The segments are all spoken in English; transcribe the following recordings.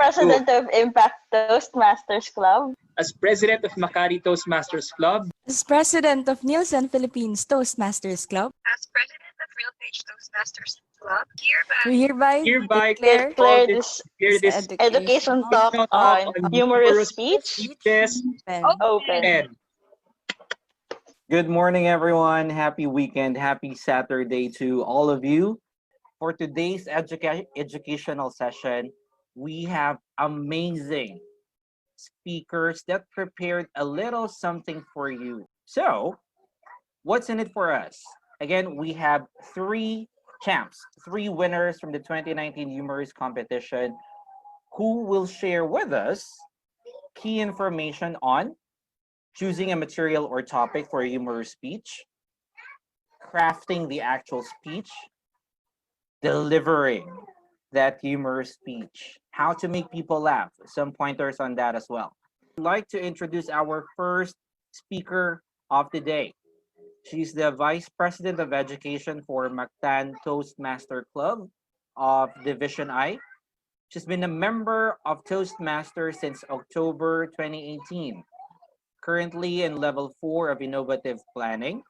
President of Impact Toastmasters Club. As President of Makati Toastmasters Club. As President of Nielsen Philippines Toastmasters Club. As President of Real Page Toastmasters Club, We hereby declare this this education talk on humorous speech open. Good morning, everyone. Happy weekend. Happy Saturday to all of you. For today's educational session, we have amazing speakers that prepared a little something for you. So, what's in it for us? Again, we have three champs, three winners from the 2019 Humorous competition who will share with us key information on choosing a material or topic for a humorous speech, crafting the actual speech, delivering that humorous speech, how to make people laugh, some pointers on that as well. I'd like to introduce our first speaker of the day. She's the Vice President of Education for Mactan Toastmaster Club of Division I. She's been a member of Toastmasters since October 2018, currently in level 4 of innovative planning.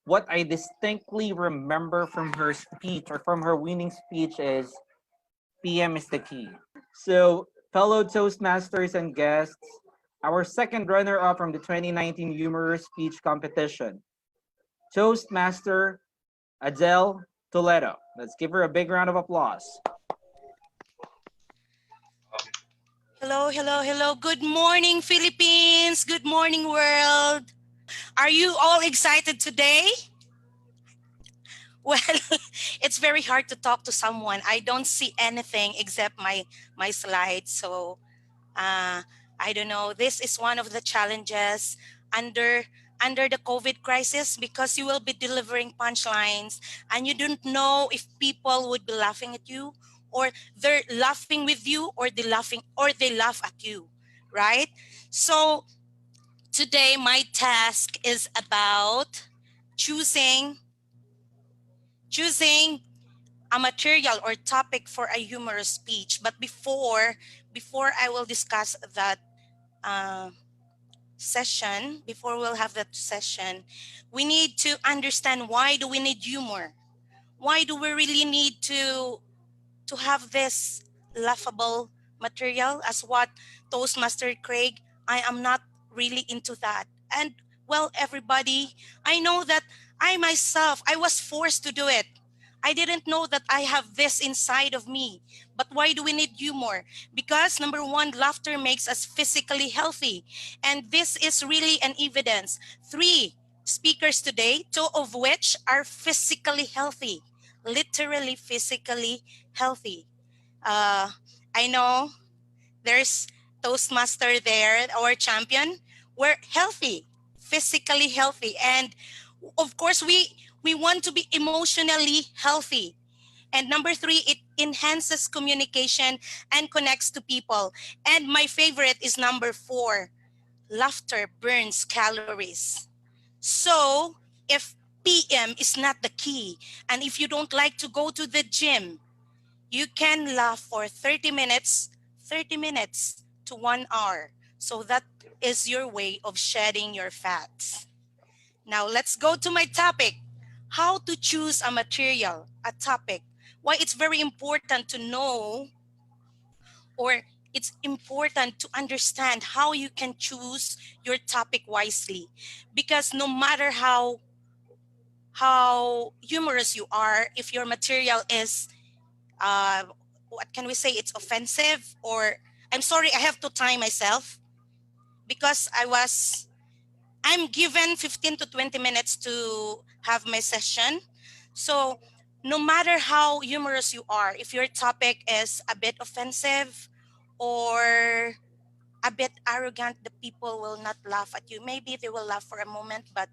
What I distinctly remember from her speech or from her winning speech is PM is the key. So, fellow Toastmasters and guests, our second runner-up from the 2019 Humorous Speech Competition, Toastmaster Adelle Toledo. Let's give her a big round of applause. Hello, hello, hello. Good morning, Philippines. Good morning, world. Are you all excited today? Well, it's very hard to talk to someone. I don't see anything except my slides. So I don't know. This is one of the challenges under the COVID crisis, because you will be delivering punchlines and you don't know if people would be laughing at you, or they're laughing with you, or they laugh at you, right? So today my task is about choosing a material or topic for a humorous speech. But before I will discuss that session, before we'll have that session, we need to understand, why do we need humor? Why do we really need to have this laughable material? As what Toastmaster Craig, I am not really into that. And well, everybody, I know that I myself, I was forced to do it. I didn't know that I have this inside of me. But why do we need humor? Because number one, laughter makes us physically healthy. And this is really an evidence. 3 speakers today, 2 of which are physically healthy, literally physically healthy. I know there's Toastmaster there, our champion. We're healthy, physically healthy. And of course, we want to be emotionally healthy. And number 3, it enhances communication and connects to people. And my favorite is number 4, laughter burns calories. So if PM is not the key, and if you don't like to go to the gym, you can laugh for 30 minutes to 1 hour. So that is your way of shedding your fats. Now let's go to my topic. How to choose a material, a topic. Why it's very important to know, or it's important to understand how you can choose your topic wisely. Because no matter how humorous you are, if your material is, what can we say, it's offensive, or I'm sorry, I have to time myself because I'm given 15 to 20 minutes to have my session. So no matter how humorous you are, if your topic is a bit offensive or a bit arrogant, the people will not laugh at you. Maybe they will laugh for a moment, but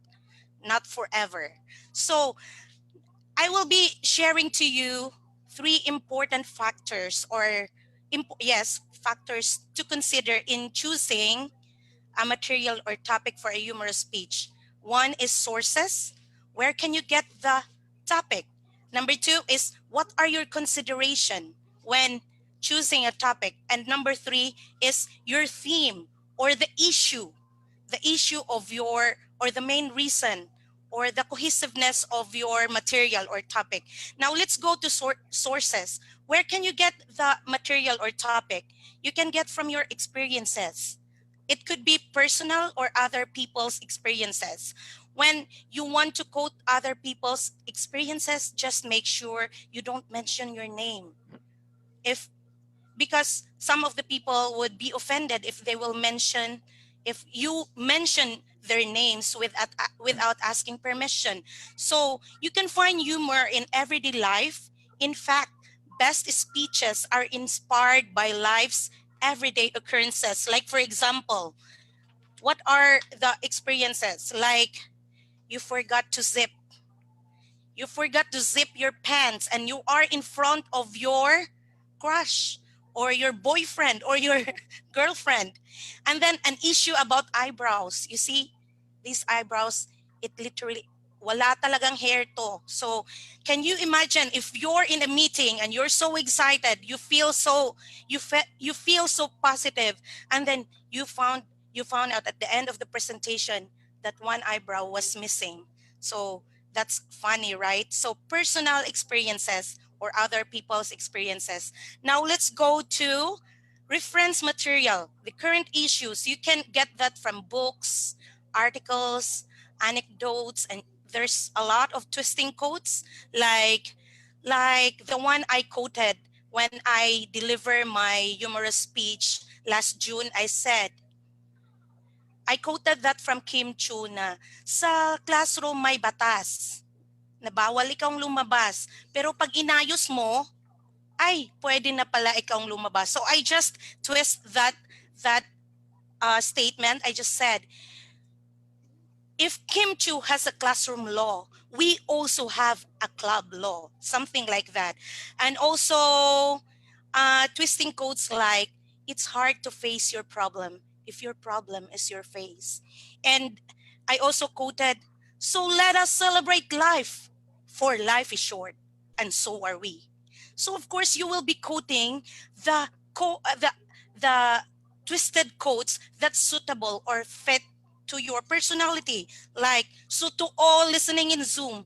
not forever. So I will be sharing to you 3 important factors, or factors to consider in choosing a material or topic for a humorous speech. 1 is sources. Where can you get the topic? Number 2 is, what are your consideration when choosing a topic. And number 3 is your theme or the issue of your, or the main reason, or the cohesiveness of your material or topic. Now let's go to sources. Where can you get the material or topic? You can get from your experiences. It could be personal or other people's experiences. When you want to quote other people's experiences, just make sure you don't mention your name. Because some of the people would be offended if you mention their names without asking permission. So you can find humor in everyday life. In fact, best speeches are inspired by life's everyday occurrences. Like, for example, what are the experiences? Like, you forgot to zip your pants and you are in front of your crush or your boyfriend or your girlfriend. And then an issue about eyebrows. You see, these eyebrows, it literally, wala talagang hair to. So can you imagine if you're in a meeting and you're so excited, you feel so positive, and then you found out at the end of the presentation that one eyebrow was missing. So that's funny, right? So personal experiences or other people's experiences. Now let's go to reference material, the current issues. You can get that from books, articles, anecdotes, and there's a lot of twisting quotes like the one I quoted when I deliver my humorous speech last June. I quoted that from Kim Chu na, sa classroom may batas na bawal ikang lumabas. Pero pag inayos mo, ay, pwede na pala ikang lumabas. So I just twist that statement. I just said, if Kim Chu has a classroom law, we also have a club law, something like that. And also twisting quotes like, it's hard to face your problem if your problem is your face. And I also quoted, so let us celebrate life, for life is short, and so are we. So of course you will be quoting the twisted quotes that's suitable or fit to your personality. Like, so to all listening in Zoom,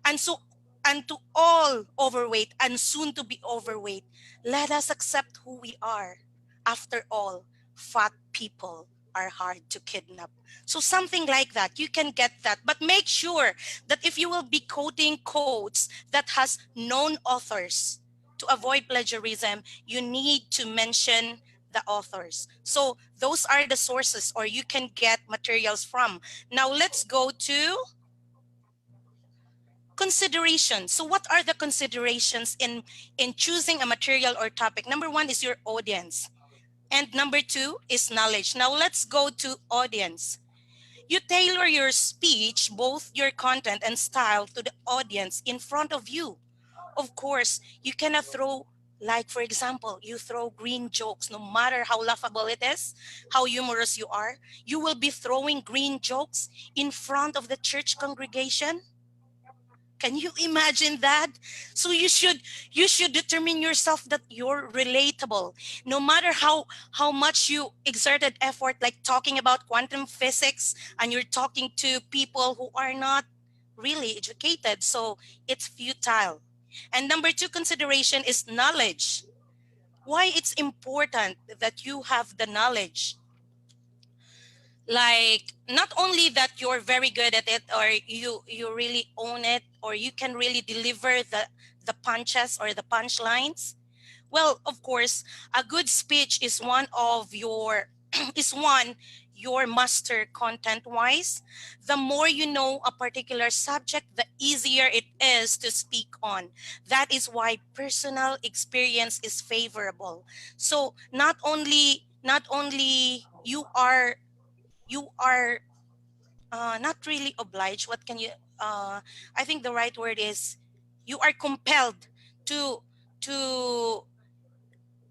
and to all overweight and soon to be overweight, let us accept who we are. After all, fat people are hard to kidnap. So something like that, you can get that. But make sure that if you will be quoting quotes that has known authors, to avoid plagiarism, you need to mention the authors. So those are the sources or you can get materials from. Now let's go to consideration. So what are the considerations in choosing a material or topic? Number 1 is your audience. And number 2 is knowledge. Now let's go to audience. You tailor your speech, both your content and style, to the audience in front of you. Of course, you cannot throw, like for example, you throw green jokes, no matter how laughable it is, how humorous you are, you will be throwing green jokes in front of the church congregation. Can you imagine that? So you should determine yourself that you're relatable. No matter how much you exerted effort, like talking about quantum physics, and you're talking to people who are not really educated, so it's futile. And number 2 consideration is knowledge. Why it's important that you have the knowledge? Like, not only that you're very good at it or you really own it or you can really deliver the punches or the punchlines. Well, of course, a good speech is one of your your master content wise. The more you know a particular subject, the easier it is to speak on. That is why personal experience is favorable. So not only you are not really obliged. What can you? I think the right word is you are compelled to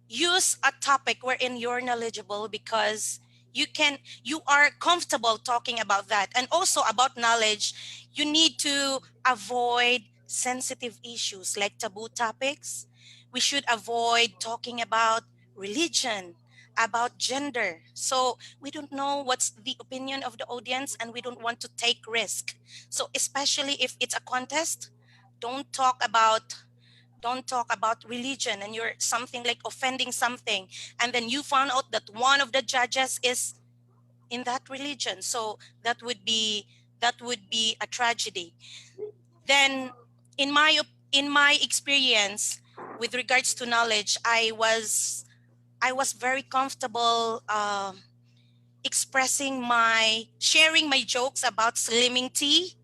use a topic wherein you're knowledgeable because you are comfortable talking about that. And also about knowledge, you need to avoid sensitive issues like taboo topics, We should avoid talking about religion, about gender. So we don't know what's the opinion of the audience and we don't want to take risk. So especially if it's a contest, don't talk about religion and you're something like offending something, and then you found out that one of the judges is in that religion. So that would be a tragedy. Then in my experience with regards to knowledge, I was very comfortable sharing my jokes about slimming tea,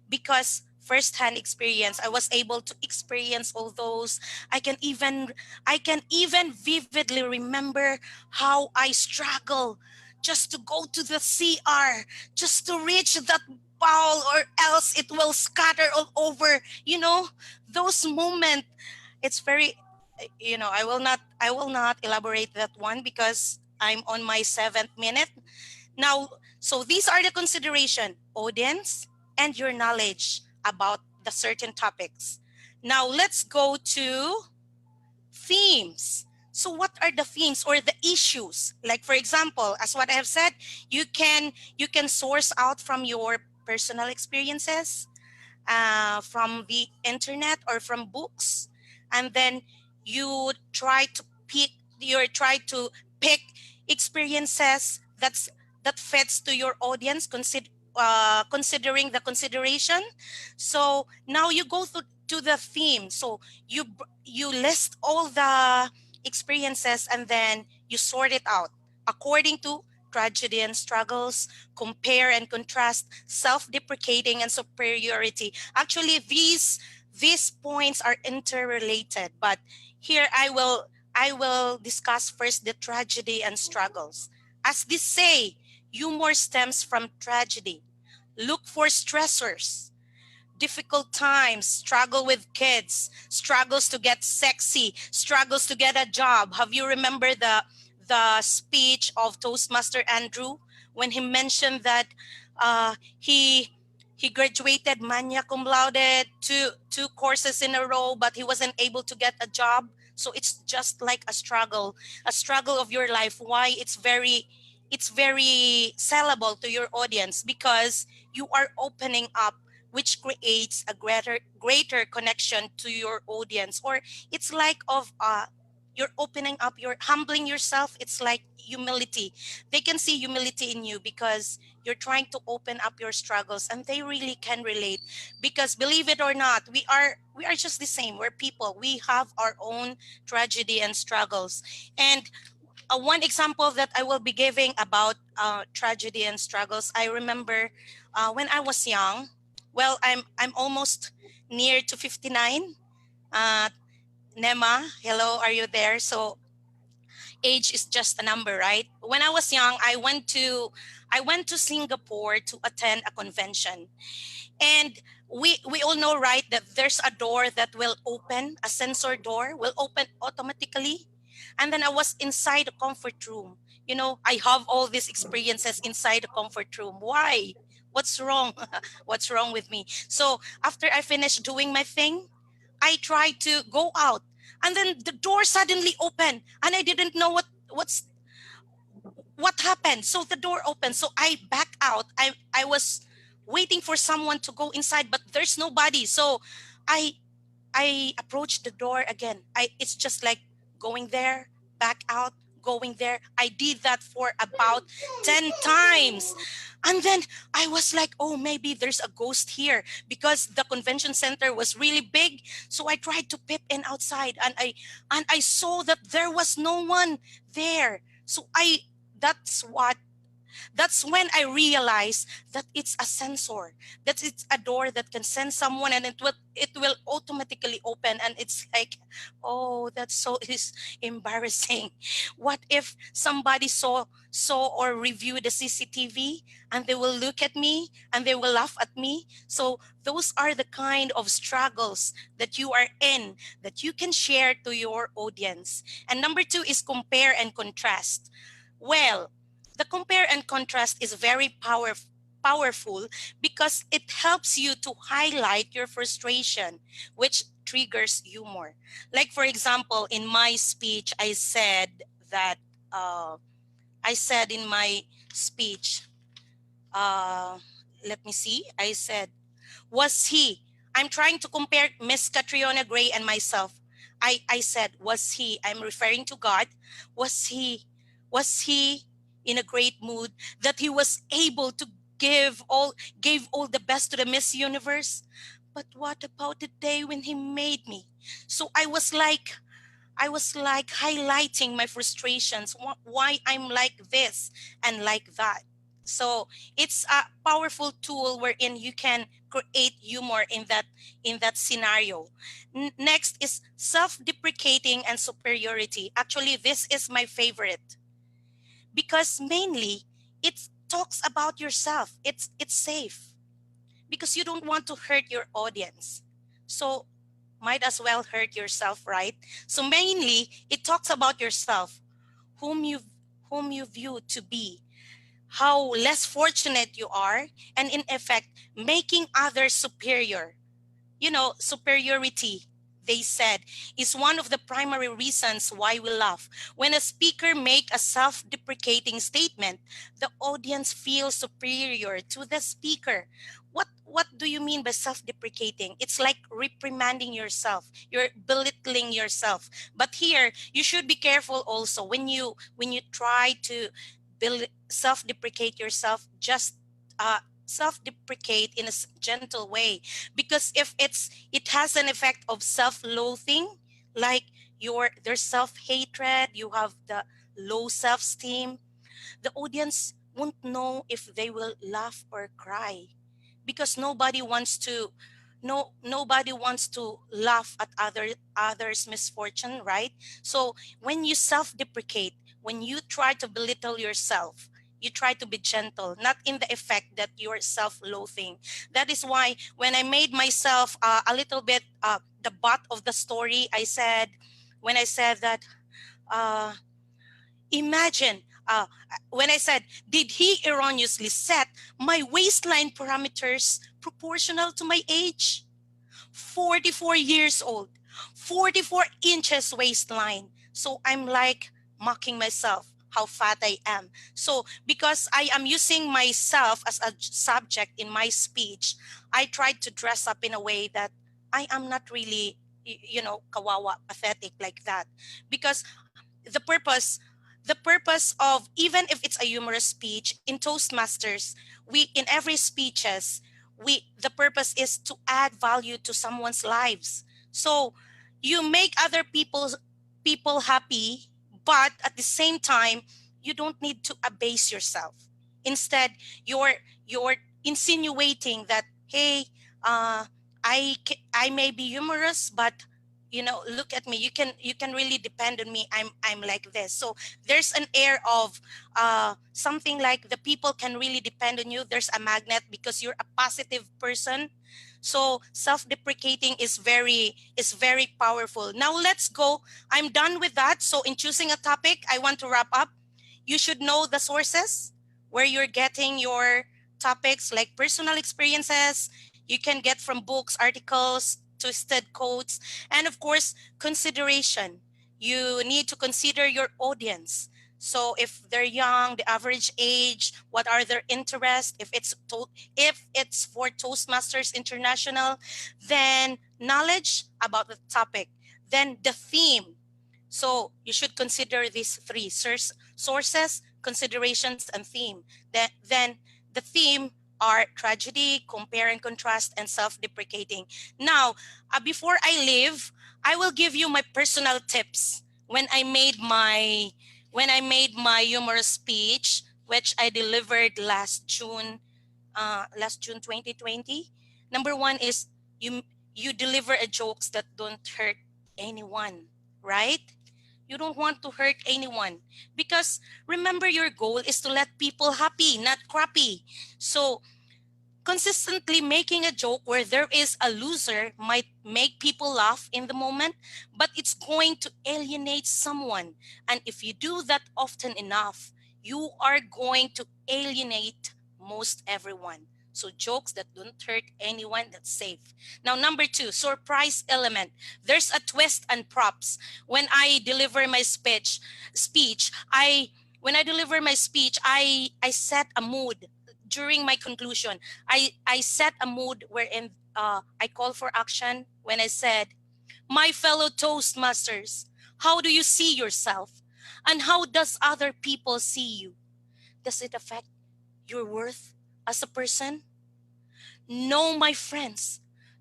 because firsthand experience, I was able to experience all those. I can even vividly remember how I struggle just to go to the CR, just to reach that bowl, or else it will scatter all over. You know, those moments. It's very, I will not elaborate that one because I'm on my 7th minute now. So these are the consideration: audience and your knowledge about the certain topics. Now let's go to themes. So what are the themes or the issues? Like for example, as what I have said, you can source out from your personal experiences, from the internet or from books, and then you try to pick experiences that fits to your audience, considering the consideration. So now you go to the theme. So you list all the experiences and then you sort it out according to tragedy and struggles, compare and contrast, self-deprecating and superiority. Actually, these points are interrelated, but here I will discuss first the tragedy and struggles. As they say, humor stems from tragedy. Look for stressors: difficult times, struggle with kids, struggles to get sexy, struggles to get a job. Have you remember the speech of Toastmaster Andrew when he mentioned that he graduated magna cum laude, two courses in a row, but he wasn't able to get a job. So it's just like a struggle of your life. Why it's very sellable to your audience, because you are opening up, which creates a greater connection to your audience. Or it's like of you're opening up, you're humbling yourself. It's like humility. They can see humility in you because you're trying to open up your struggles, and they really can relate. Because believe it or not, we are just the same. We're people. We have our own tragedy and struggles. And one example that I will be giving about tragedy and struggles, I remember when I was young. Well, I'm almost near to 59. Uh, Nema, hello, are you there? So age is just a number, right? When I was young, I went to Singapore to attend a convention. And we all know, right, that there's a door that will open, a sensor door will open automatically. And then I was inside the comfort room. You know, I have all these experiences inside the comfort room. Why? What's wrong? What's wrong with me? So after I finished doing my thing, I tried to go out. And then the door suddenly opened and I didn't know what happened. So the door opened. So I back out. I was waiting for someone to go inside, but there's nobody. So I approached the door again. It's just like going there, back out, going there. I did that for about 10 times. And then I was like, oh, maybe there's a ghost here, because the convention center was really big. So I tried to peep in outside, and I saw that there was no one there. So that's when I realized that it's a sensor, that it's a door that can send someone, and it will automatically open. And it's like, oh, that's so is embarrassing. What if somebody saw or reviewed the CCTV, and they will look at me and they will laugh at me? So those are the kind of struggles that you are in, that you can share to your audience. And number 2 is compare and contrast. Well, the compare and contrast is very powerful because it helps you to highlight your frustration, which triggers humor. Like, for example, in my speech, I said that, in my speech, let me see, I said, was he, I'm trying to compare Miss Catriona Gray and myself. I said, was he, I'm referring to God, was he in a great mood that he was able to gave all the best to the Miss Universe? But what about the day when he made me? So I was like highlighting my frustrations, why I'm like this and like that. So it's a powerful tool wherein you can create humor in that scenario. Next is self-deprecating and superiority. Actually, this is my favorite because mainly it talks about yourself. It's safe because you don't want to hurt your audience. So might as well hurt yourself, right? So mainly it talks about yourself, whom you whom you view to be, how less fortunate you are, and in effect making others superior. You know, superiority, they said, is one of the primary reasons why we laugh. When a speaker make a self-deprecating statement, the audience feels superior to the speaker. What do you mean by self-deprecating? It's like reprimanding yourself. You're belittling yourself. But here, you should be careful also when you try to self-deprecate yourself, just self-deprecate in a gentle way, because if it has an effect of self-loathing, like there's self-hatred, you have the low self-esteem, the audience won't know if they will laugh or cry, because nobody wants to laugh at others misfortune, right? So when you self-deprecate, when you try to belittle yourself, you try to be gentle, not in the effect that you're self-loathing. That is why when I made myself a little bit the butt of the story, when I said that, uh, imagine, when I said, did he erroneously set my waistline parameters proportional to my age? 44 years old, 44 inches waistline. So I'm like mocking myself how fat I am. So because I am using myself as a subject in my speech, I tried to dress up in a way that I am not really, kawawa, pathetic like that. Because the purpose of, even if it's a humorous speech in Toastmasters, we in every speeches, the purpose is to add value to someone's lives. So you make other people happy, but at the same time you don't need to abase yourself. Instead, you're insinuating that, hey, I may be humorous, but look at me, you can really depend on me, I'm like this. So there's an air of something like the people can really depend on you. There's a magnet because you're a positive person. So self-deprecating is very powerful. Now let's go. I'm done with that. So in choosing a topic, I want to wrap up. You should know the sources where you're getting your topics, like personal experiences you can get from books, articles, twisted quotes, and of course, consideration. You need to consider your audience. So if they're young, the average age, what are their interests? If it's for Toastmasters International, then knowledge about the topic, then the theme. So you should consider these three: sources, considerations, and theme. Then the theme are tragedy, compare and contrast, and self-deprecating. Now, before I leave, I will give you my personal tips when I made my humorous speech, which I delivered last June 2020. Number one is you deliver a jokes that don't hurt anyone, right? You don't want to hurt anyone, because remember, your goal is to let people happy, not crappy. So consistently making a joke where there is a loser might make people laugh in the moment, but it's going to alienate someone. And if you do that often enough, you are going to alienate most everyone. So jokes that don't hurt anyone, that's safe. Now, number 2, surprise element. There's a twist and props. When I deliver my speech, I set a mood during my conclusion. I set a mood wherein I call for action when I said, my fellow Toastmasters, how do you see yourself? And how does other people see you? Does it affect your worth as a person? Know, my friends,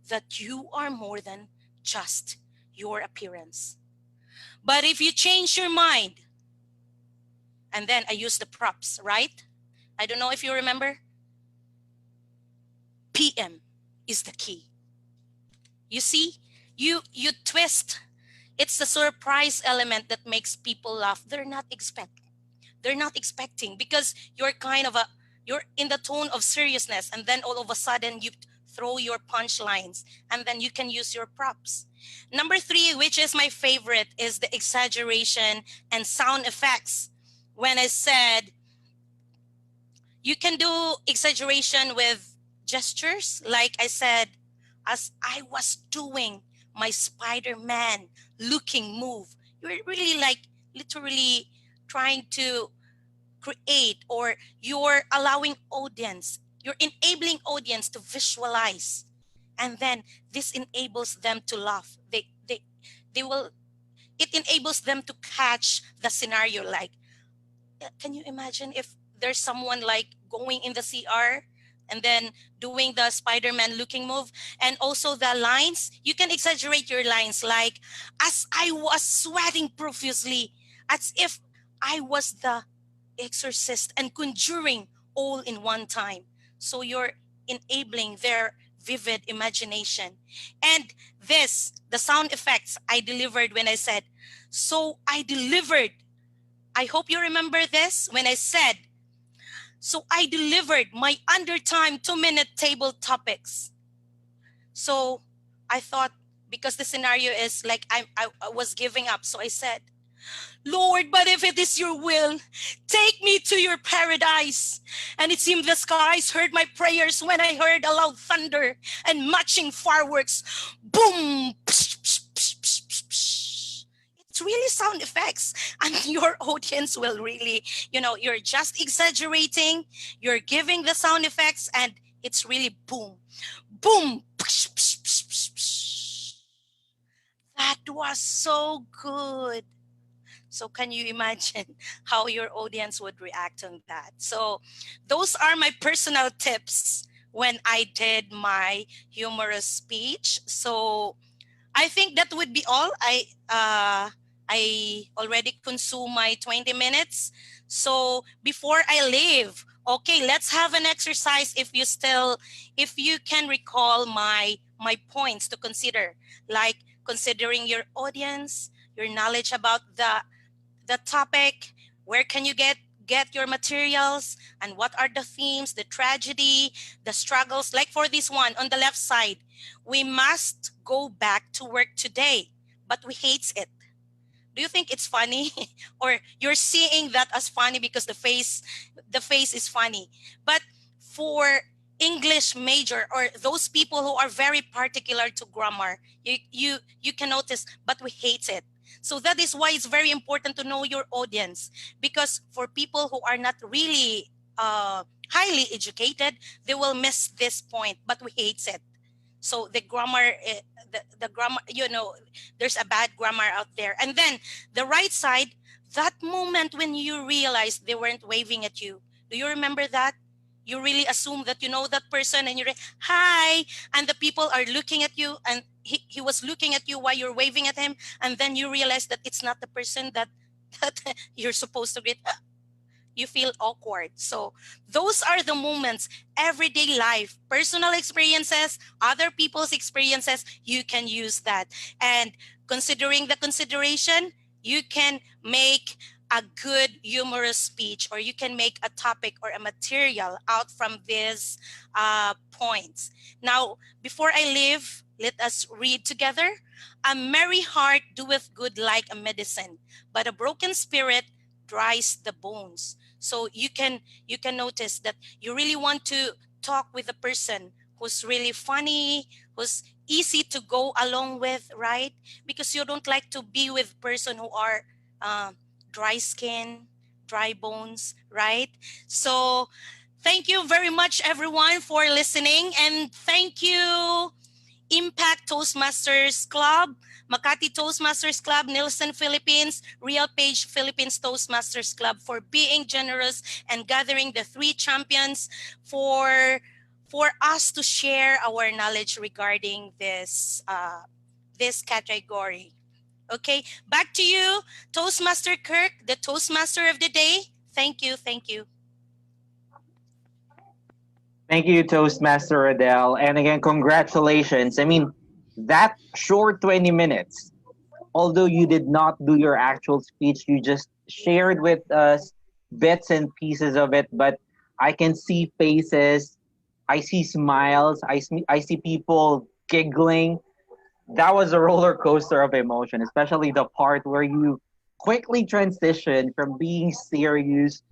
that you are more than just your appearance. But if you change your mind, and then I use the props, right? I don't know if you remember. PM is the key. You see, you twist. It's the surprise element that makes people laugh. They're not expecting because you're in the tone of seriousness, and then all of a sudden you throw your punchlines, and then you can use your props. Number 3, which is my favorite, is the exaggeration and sound effects. When I said you can do exaggeration with gestures, like I said, as I was doing my Spider-Man looking move, you're really like literally trying to create, or you're enabling audience to visualize, and then this enables them to laugh. It enables them to catch the scenario. Like, can you imagine if there's someone like going in the CR and then doing the Spider-Man looking move, and also the lines, you can exaggerate your lines, like, as I was sweating profusely, as if I was the exorcist and conjuring all in one time. So you're enabling their vivid imagination. And the sound effects I delivered when I said, so I delivered. I hope you remember this when I said, so I delivered my undertime 2-minute table topics. So I thought, because the scenario is like I was giving up. So I said, Lord, but if it is your will, take me to your paradise. And it seemed the skies heard my prayers when I heard a loud thunder and matching fireworks. Boom! Psh, psh, psh, psh, psh, psh. It's really sound effects. And your audience will really, you're just exaggerating. You're giving the sound effects, and it's really boom. Boom! Psh, psh, psh, psh, psh. That was so good. So can you imagine how your audience would react on that? So those are my personal tips when I did my humorous speech. So I think that would be all. I already consumed my 20 minutes. So before I leave, okay, let's have an exercise if you can recall my points to consider, like considering your audience, your knowledge about the topic, where can you get your materials, and what are the themes, the tragedy, the struggles. Like for this one on the left side, we must go back to work today, but we hate it. Do you think it's funny? Or you're seeing that as funny because the face is funny? But for English major, or those people who are very particular to grammar, you can notice, but we hate it. So that is why it's very important to know your audience, because for people who are not really highly educated, they will miss this point, but we hate it. So the grammar, the grammar, there's a bad grammar out there. And then the right side, that moment when you realize they weren't waving at you. Do you remember that? You really assume that you know that person, and you're hi, and the people are looking at you, and he was looking at you while you're waving at him, and then you realize that it's not the person that you're supposed to greet. You feel awkward. So those are the moments, everyday life, personal experiences, other people's experiences, you can use that. And considering the consideration, you can make a good humorous speech, or you can make a topic or a material out from these points. Now, before I leave, let us read together. A merry heart doeth good like a medicine, but a broken spirit dries the bones. So you can notice that you really want to talk with a person who's really funny, who's easy to go along with, right? Because you don't like to be with person who are dry skin, dry bones, right? So thank you very much, everyone, for listening, and thank you, Impact Toastmasters Club, Makati Toastmasters Club, Nielsen Philippines, Real Page Philippines Toastmasters Club, for being generous and gathering the 3 champions for us to share our knowledge regarding this this category. Okay, back to you, Toastmaster Kirk, the Toastmaster of the day. Thank you, thank you. Thank you, Toastmaster Adele. And again, congratulations. I mean, that short 20 minutes, although you did not do your actual speech, you just shared with us bits and pieces of it. But I can see faces, I see smiles, I see people giggling. That was a roller coaster of emotion, especially the part where you quickly transitioned from being serious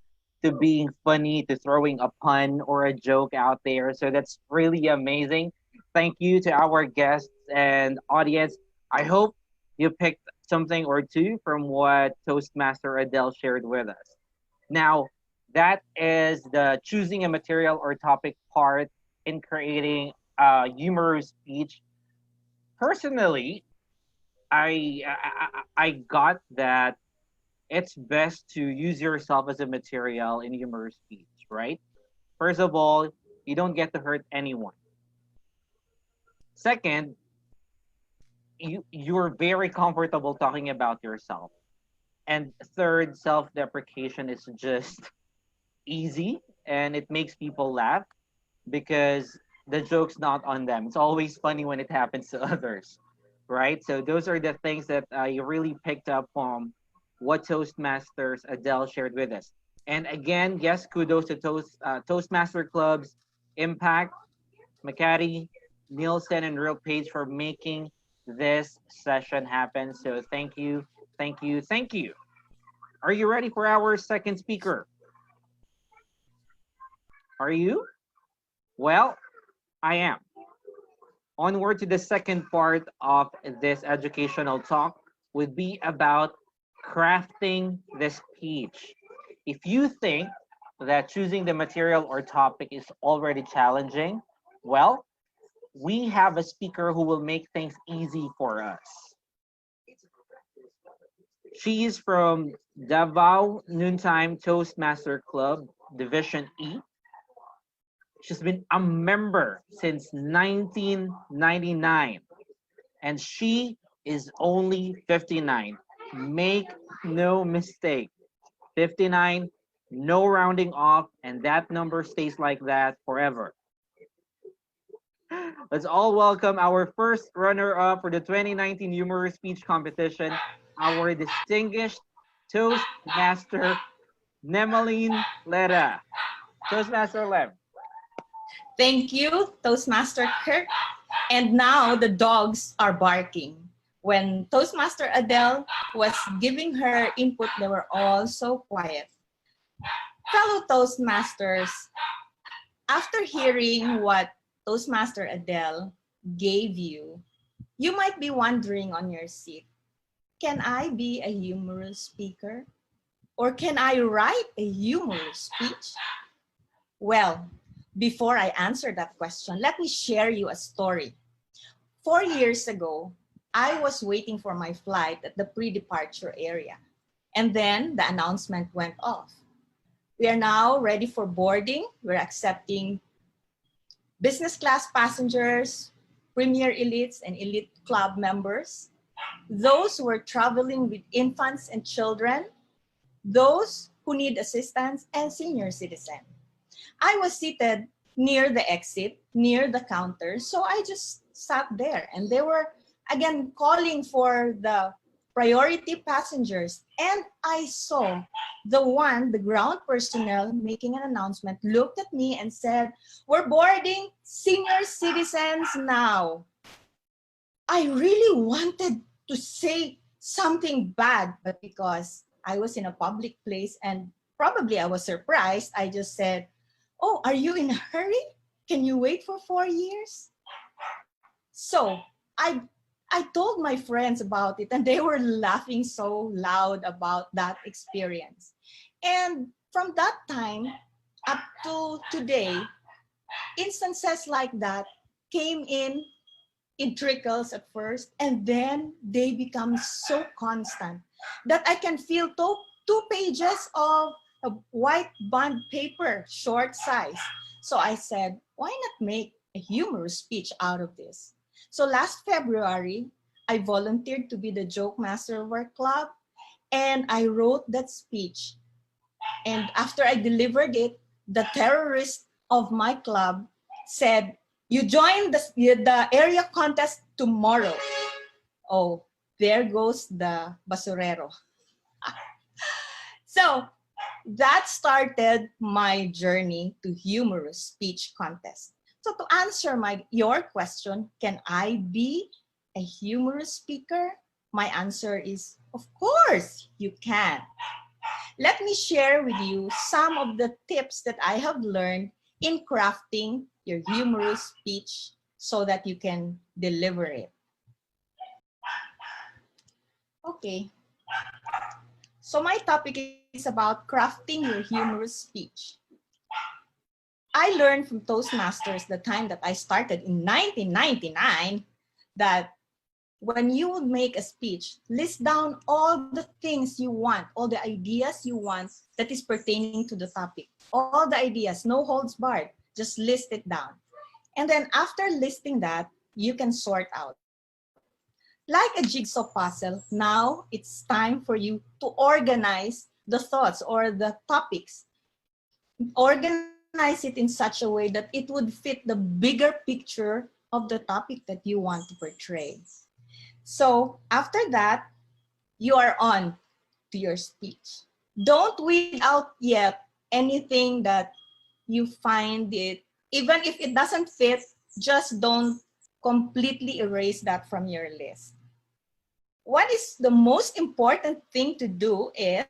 to being funny to throwing a pun or a joke out there. So that's really amazing. Thank you to our guests and audience. I hope you picked something or two from what Toastmaster Adele shared with us. Now, that is the choosing a material or topic part in creating a humorous speech. Personally, I got that it's best to use yourself as a material in humorous speech, right? First of all, you don't get to hurt anyone. Second, you're very comfortable talking about yourself. And third, self-deprecation is just easy and it makes people laugh because the joke's not on them. It's always funny when it happens to others, right? So those are the things that you really picked up from what Toastmasters Adele shared with us. And again, yes, kudos to Toastmaster Clubs, Impact, Makati, Nielsen, and Real Page for making this session happen. So thank you, thank you, thank you. Are you ready for our second speaker? Are you? Well, I am. Onward to the second part of this educational talk would be about crafting the speech. If you think that choosing the material or topic is already challenging, well, we have a speaker who will make things easy for us. She is from Davao Noontime Toastmaster Club, Division E. She's been a member since 1999, and she is only 59. Make no mistake, 59, no rounding off, and that number stays like that forever. Let's all welcome our first runner-up for the 2019 Humorous Speech Competition, our distinguished Toastmaster, Nemalyn Ledda. Toastmaster Lev. Thank you, Toastmaster Kirk. And now the dogs are barking. When Toastmaster Adele was giving her input, they were all so quiet. Fellow Toastmasters, after hearing what Toastmaster Adele gave you, you might be wondering on your seat, can I be a humorous speaker? Or can I write a humorous speech? Well, before I answer that question, let me share you a story. 4 years ago, I was waiting for my flight at the pre-departure area. And then the announcement went off. We are now ready for boarding. We're accepting business class passengers, premier elites, and elite club members, those who are traveling with infants and children, those who need assistance, and senior citizens. I was seated near the exit, near the counter, so I just sat there, and they were again calling for the priority passengers, and I saw the ground personnel making an announcement, looked at me and said, "We're boarding senior citizens now." I really wanted to say something bad, but because I was in a public place and probably I was surprised. I just said, "Oh, are you in a hurry? Can you wait for 4 years?" So I told my friends about it and they were laughing so loud about that experience. And from that time up to today, instances like that came in trickles at first, and then they become so constant that I can feel two pages of a white bond paper, short size. So I said, why not make a humorous speech out of this? So last February, I volunteered to be the joke master of our club, and I wrote that speech. And after I delivered it, the terrorist of my club said, "You join the area contest tomorrow." Oh, there goes the basurero. So that started my journey to humorous speech contest. So to answer your question, can I be a humorous speaker? My answer is, of course you can. Let me share with you some of the tips that I have learned in crafting your humorous speech so that you can deliver it. Okay. So my topic is about crafting your humorous speech. I learned from Toastmasters the time that I started in 1999 that when you would make a speech, list down all the things you want, all the ideas you want that is pertaining to the topic. All the ideas, no holds barred, just list it down. And then after listing that, you can sort out. Like a jigsaw puzzle, now it's time for you to organize the thoughts or the topics. Organize it in such a way that it would fit the bigger picture of the topic that you want to portray. So after that, you are on to your speech. Don't weed out yet anything that you find it, even if it doesn't fit, just don't completely erase that from your list. What is the most important thing to do is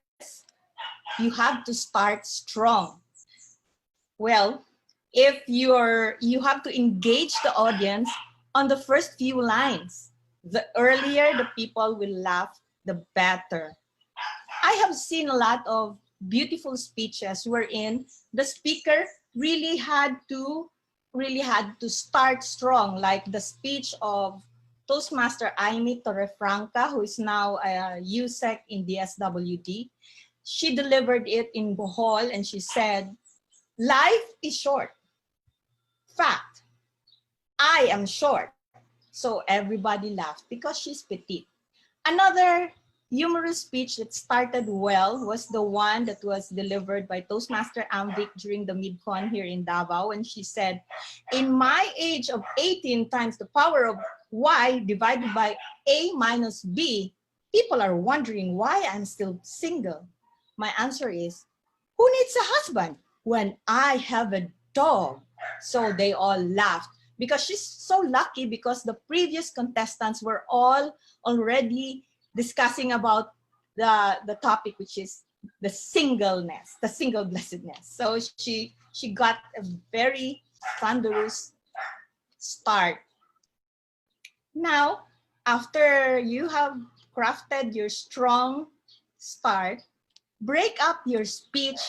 you have to start strong. Well, if you have to engage the audience on the first few lines. The earlier the people will laugh, the better. I have seen a lot of beautiful speeches wherein the speaker really had to start strong, like the speech of Toastmaster Amy Torrefranca, who is now a USEC in DSWD. She delivered it in Bohol and she said, "Life is short. Fact, I am short." So everybody laughed because she's petite. Another humorous speech that started well was the one that was delivered by Toastmaster Amvic during the MidCon here in Davao, when she said, "In my age of 18 times the power of y divided by a minus b, people are wondering why I'm still single. My answer is, who needs a husband when I have a dog?" So they all laughed because she's so lucky, because the previous contestants were all already discussing about the topic, which is the singleness, the single blessedness. So she got a very thunderous start. Now, after you have crafted your strong start, break up your speech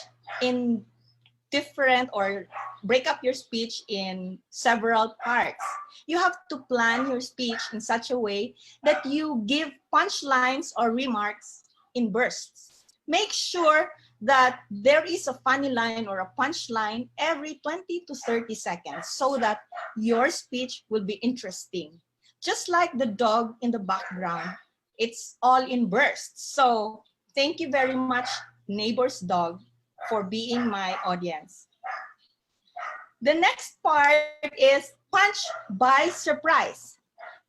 in several parts. You have to plan your speech in such a way that you give punchlines or remarks in bursts. Make sure that there is a funny line or a punchline every 20 to 30 seconds so that your speech will be interesting. Just like the dog in the background, it's all in bursts. So thank you very much, neighbor's dog, for being my audience. The next part is punch by surprise.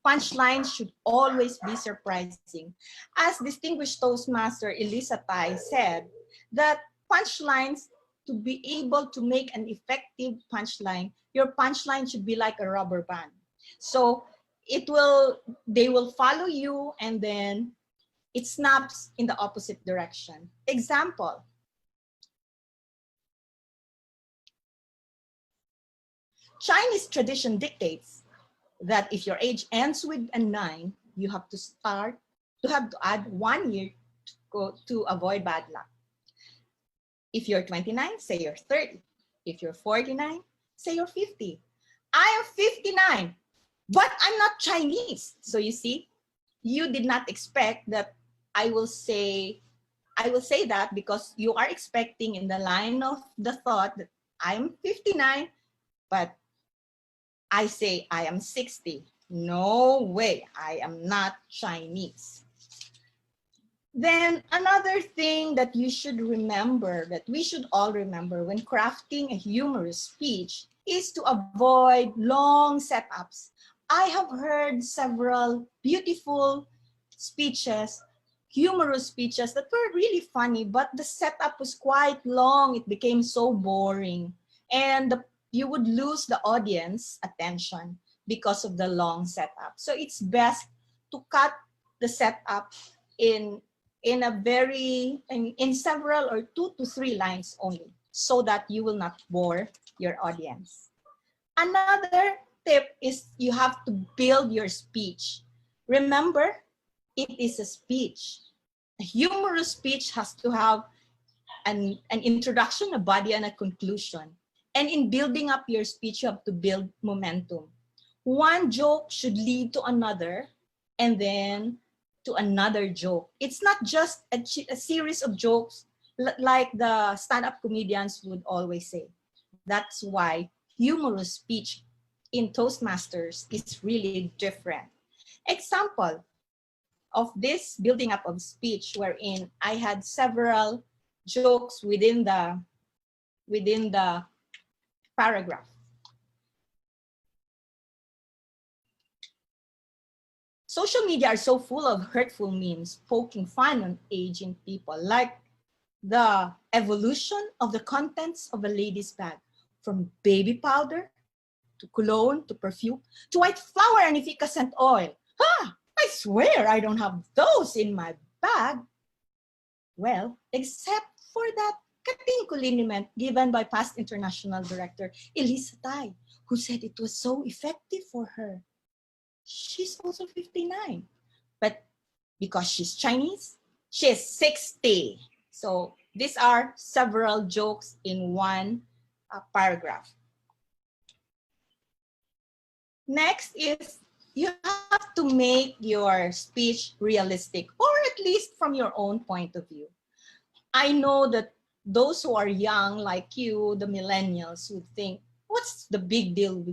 Punchlines should always be surprising. As distinguished Toastmaster Elisa Tai said, that punchlines, to be able to make an effective punchline, your punchline should be like a rubber band. So they will follow you, and then it snaps in the opposite direction. Example, Chinese tradition dictates that if your age ends with a 9, you have to add 1 year to avoid bad luck. If you're 29, say you're 30. If you're 49, say you're 50. I am 59, but I'm not Chinese. So you see, you did not expect that I will say that because you are expecting in the line of the thought that I'm 59, but I say I am 60. No way, I am not Chinese. Then another thing that you should remember, that we should all remember when crafting a humorous speech, is to avoid long setups. I have heard several beautiful speeches, humorous speeches that were really funny, but the setup was quite long. It became so boring. And you would lose the audience attention because of the long setup. So it's best to cut the setup in several or 2 to 3 lines only, so that you will not bore your audience. Another tip is you have to build your speech. Remember, it is a speech. A humorous speech has to have an introduction, a body, and a conclusion. And in building up your speech, you have to build momentum. One joke should lead to another, and then to another joke. It's not just a series of jokes like the stand-up comedians would always say. That's why humorous speech in Toastmasters is really different. Example of this building up of speech wherein I had several jokes within the paragraph. Social media are so full of hurtful memes poking fun on aging people, like the evolution of the contents of a lady's bag, from baby powder to cologne to perfume to white flour and efficacent oil. I swear I don't have those in my bag. Well, except for that katingko liniment given by past international director Elisa Tai, who said it was so effective for her. She's also 59, but because she's Chinese, she's 60. So these are several jokes in one paragraph. Next is you have to make your speech realistic, or at least from your own point of view. I know that those who are young like you, the millennials, would think, what's the big deal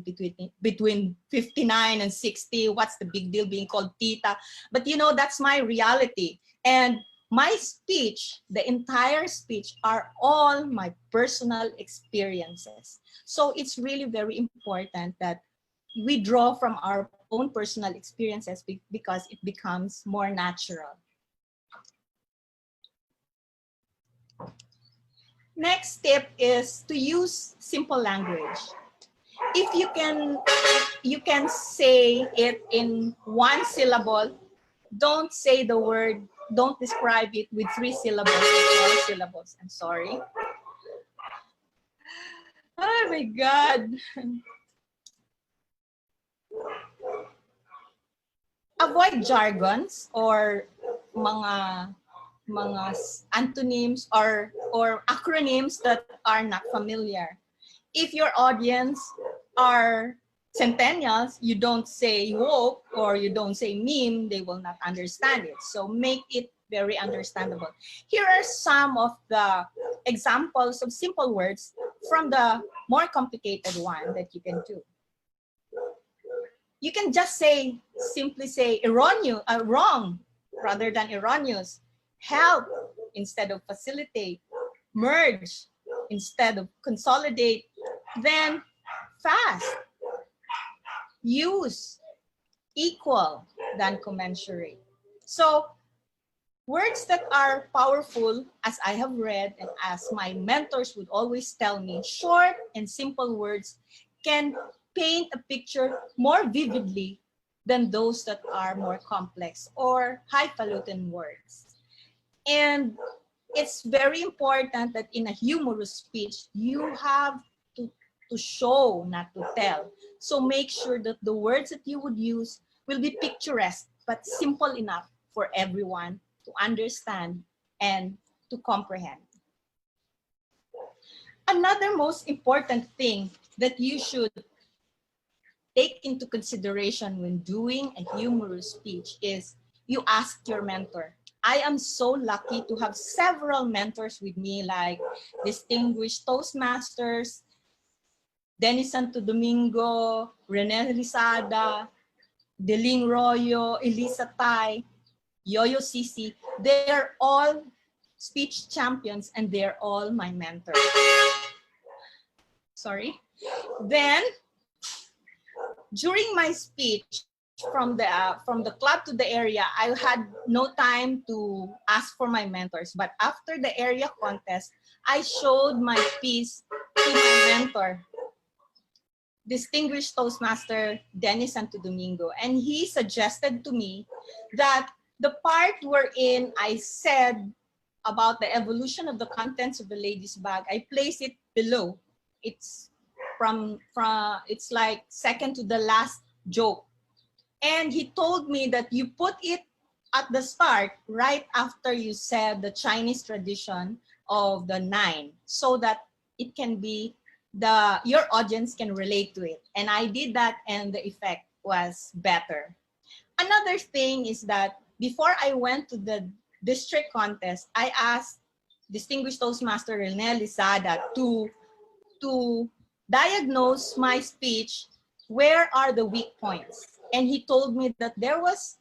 between 59 and 60? What's the big deal being called tita? But you know, that's my reality. And my speech, the entire speech, are all my personal experiences. So it's really very important that we draw from our own personal experiences because it becomes more natural. Next tip is to use simple language. If you can say it in one syllable, don't say the word, don't describe it with 3 syllables or 4 syllables. I'm sorry. Oh my God. Avoid jargons or mga antonyms or acronyms that are not familiar. If your audience are centennials, you don't say woke or you don't say meme, they will not understand it. So make it very understandable. Here are some of the examples of simple words from the more complicated one that you can do. You can just simply say erroneous, wrong rather than erroneous. Help instead of facilitate. Merge instead of consolidate. Then fast. Use, equal than commensurate. So words that are powerful, as I have read and as my mentors would always tell me, short and simple words can paint a picture more vividly than those that are more complex or highfalutin words. And it's very important that in a humorous speech, you have to show, not to tell. So make sure that the words that you would use will be picturesque, but simple enough for everyone to understand and to comprehend. Another most important thing that you should take into consideration when doing a humorous speech is you ask your mentor. I am so lucky to have several mentors with me, like distinguished Toastmasters, Dennis Santo Domingo, Rene Rizada, Deling Royo, Elisa Tai, Yoyo Sisi. They're all speech champions and they're all my mentors. Sorry. Then, during my speech from the club to the area, I had no time to ask for my mentors. But after the area contest, I showed my piece to my mentor, distinguished Toastmaster Dennis Santo Domingo, and he suggested to me that the part wherein I said about the evolution of the contents of the lady's bag, I place it below. It's it's like second to the last joke. And he told me that you put it at the start, right after you said the Chinese tradition of the 9, so that it can be your audience can relate to it. And I did that and the effect was better. Another thing is that before I went to the district contest, I asked distinguished Toastmaster Rene Lizada to diagnose my speech, where are the weak points? And he told me that there was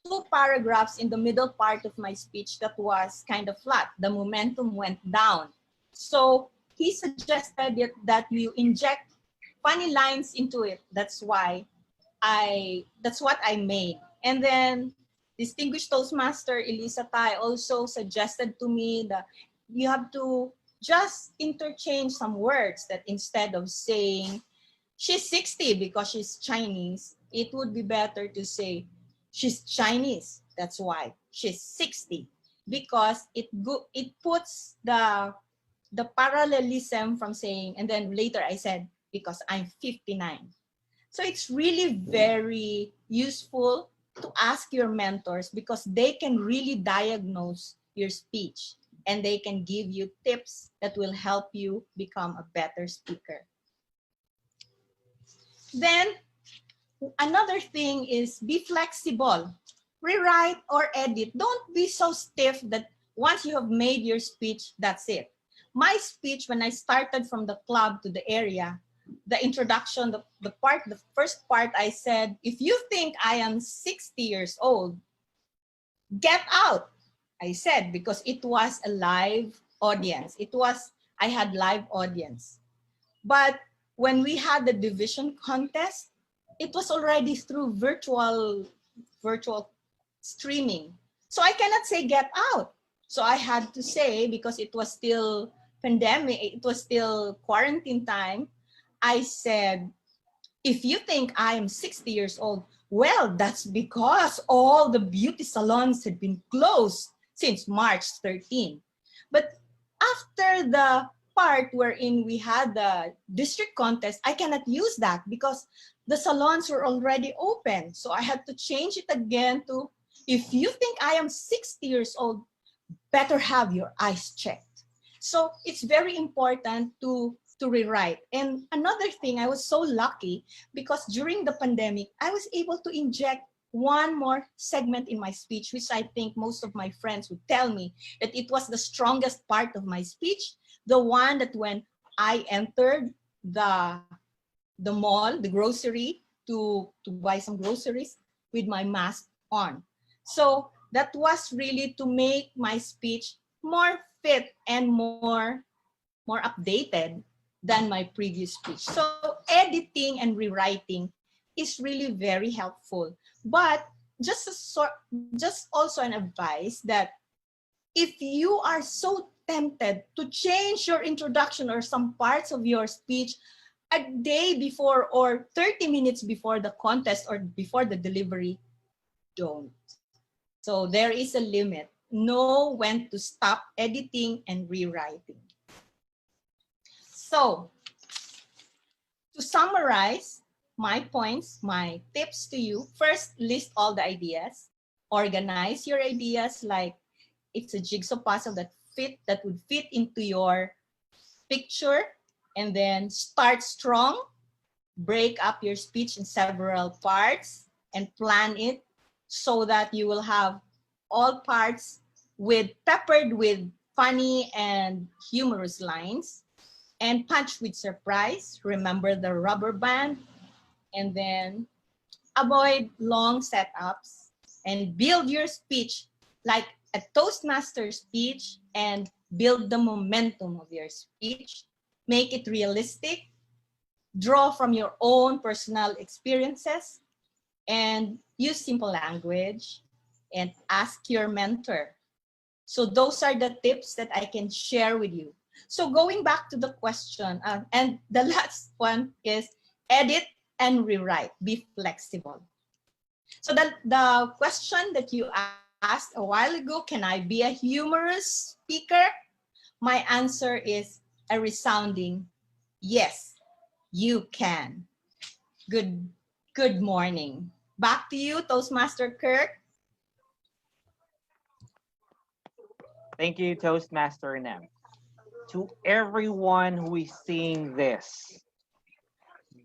2 paragraphs in the middle part of my speech that was kind of flat. The momentum went down. So he suggested that you inject funny lines into it. That's what I made. And then distinguished Toastmaster Elisa Tai also suggested to me that you have to just interchange some words, that instead of saying she's 60 because she's Chinese, it would be better to say she's Chinese, that's why she's 60, because it puts the parallelism from saying, and then later I said, because I'm 59. So it's really very useful to ask your mentors, because they can really diagnose your speech and they can give you tips that will help you become a better speaker. Then another thing is be flexible. Rewrite or edit. Don't be so stiff that once you have made your speech, that's it. My speech, when I started from the club to the area, the introduction, the first part, I said, if you think I am 60 years old, get out, I said, because it was a live audience. I had live audience. But when we had the division contest, it was already through virtual streaming. So I cannot say get out. So I had to say, because it was still pandemic, it was still quarantine time, I said, if you think I am 60 years old, well, that's because all the beauty salons had been closed since March 13. But after the part wherein we had the district contest, I cannot use that because the salons were already open. So I had to change it again to, if you think I am 60 years old, better have your eyes checked. So it's very important to rewrite. And another thing, I was so lucky because during the pandemic, I was able to inject one more segment in my speech, which I think most of my friends would tell me that it was the strongest part of my speech. The one that when I entered the mall, the grocery, to buy some groceries with my mask on. So that was really to make my speech more fit and more updated than my previous speech. So editing and rewriting is really very helpful. But just also an advice that if you are so tempted to change your introduction or some parts of your speech, a day before or 30 minutes before the contest or before the delivery, don't. So there is a limit. Know when to stop editing and rewriting. So to summarize my points, my tips to you, first list all the ideas. Organize your ideas like it's a jigsaw puzzle that would fit into your picture, and then start strong. Break up your speech in several parts and plan it so that you will have all parts peppered with funny and humorous lines, and punch with surprise. Remember the rubber band, and then avoid long setups and build your speech like a Toastmaster speech and build the momentum of your speech. Make it realistic. Draw from your own personal experiences and use simple language and ask your mentor. So those are the tips that I can share with you. So going back to the question, and the last one is edit and rewrite, be flexible. So the question that you asked a while ago, can I be a humorous speaker? My answer is a resounding yes, you can. Good morning. Back to you, Toastmaster Kirk. Thank you, Toastmaster Nem. To everyone who is seeing this,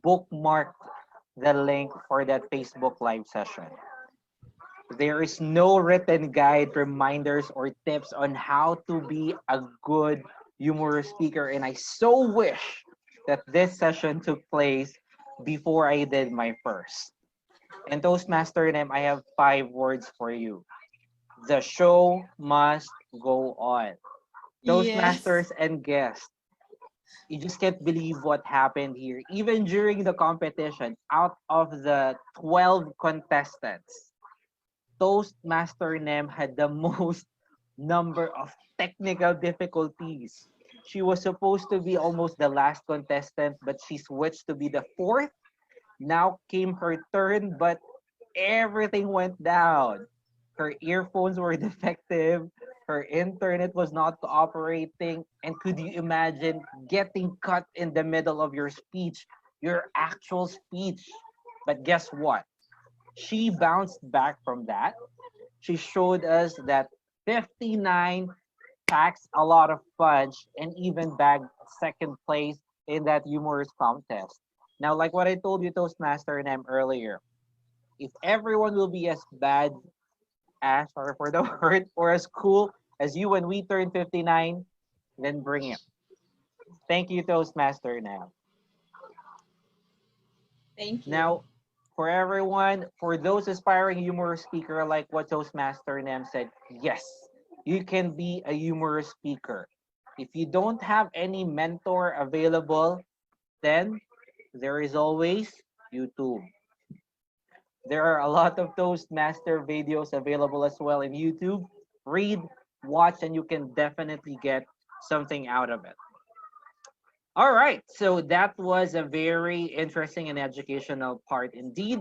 bookmark the link for that Facebook Live session. There is no written guide, reminders, or tips on how to be a good humorous speaker, and I so wish that this session took place before I did my first. And Toastmaster Nem, I have 5 words for you. The show must go on. Toastmasters and guests, you just can't believe what happened here. Even during the competition, out of the 12 contestants, Toastmaster Nem had the most number of technical difficulties. She was supposed to be almost the last contestant, but she switched to be the 4th. Now came her turn, but everything went down. Her earphones were defective, her internet was not cooperating, and could you imagine getting cut in the middle of your speech, your actual speech? But guess what? She bounced back from that. She showed us that 59 packs a lot of punch and even bagged 2nd place in that humorous contest. Now, like what I told you, Toastmaster Nem, earlier, if everyone will be as bad as, sorry for the word, or as cool as you when we turn 59, then bring it. Thank you, Toastmaster Nem. Thank you. Now, for everyone, for those aspiring humorous speaker, like what Toastmaster Nem said, yes, you can be a humorous speaker. If you don't have any mentor available, then there is always YouTube. There are a lot of Toastmaster videos available as well in YouTube. Read, watch, and you can definitely get something out of it. All right, so that was a very interesting and educational part indeed.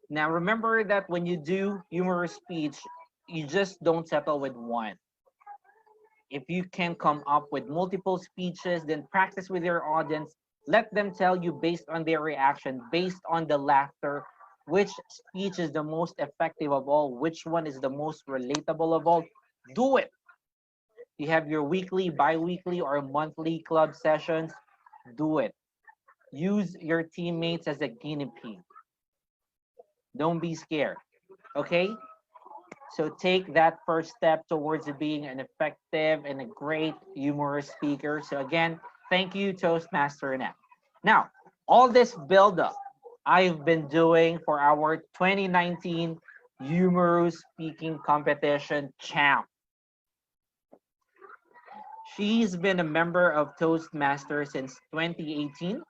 Now remember that when you do humorous speech, you just don't settle with one. If you can come up with multiple speeches, then practice with your audience. Let them tell you based on their reaction, based on the laughter, which speech is the most effective of all, which one is the most relatable of all. Do it. You have your weekly, bi-weekly, or monthly club sessions, do it. Use your teammates as a guinea pig. Don't be scared, okay? So take that first step towards being an effective and a great humorous speaker. So again, thank you, Toastmaster Nem. Now, all this build-up I've been doing for our 2019 Humorous Speaking Competition champ. She's been a member of Toastmasters since 2018.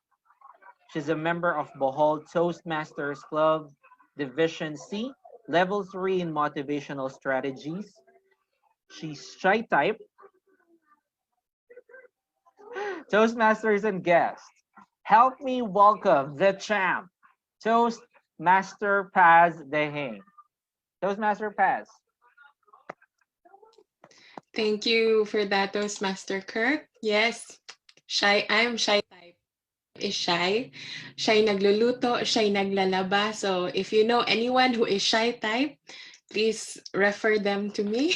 She's a member of Bohol Toastmasters Club, Division C, Level 3 in Motivational Strategies. She's shy type, Toastmasters and guests, Help me welcome the champ, Toastmaster Paz Dehing. Toastmaster Paz. Thank you for that, Toastmaster Kirk. Yes, shy. I'm shy type. Is shy. Shy nagluluto, shy naglalaba. So if you know anyone who is shy type, please refer them to me.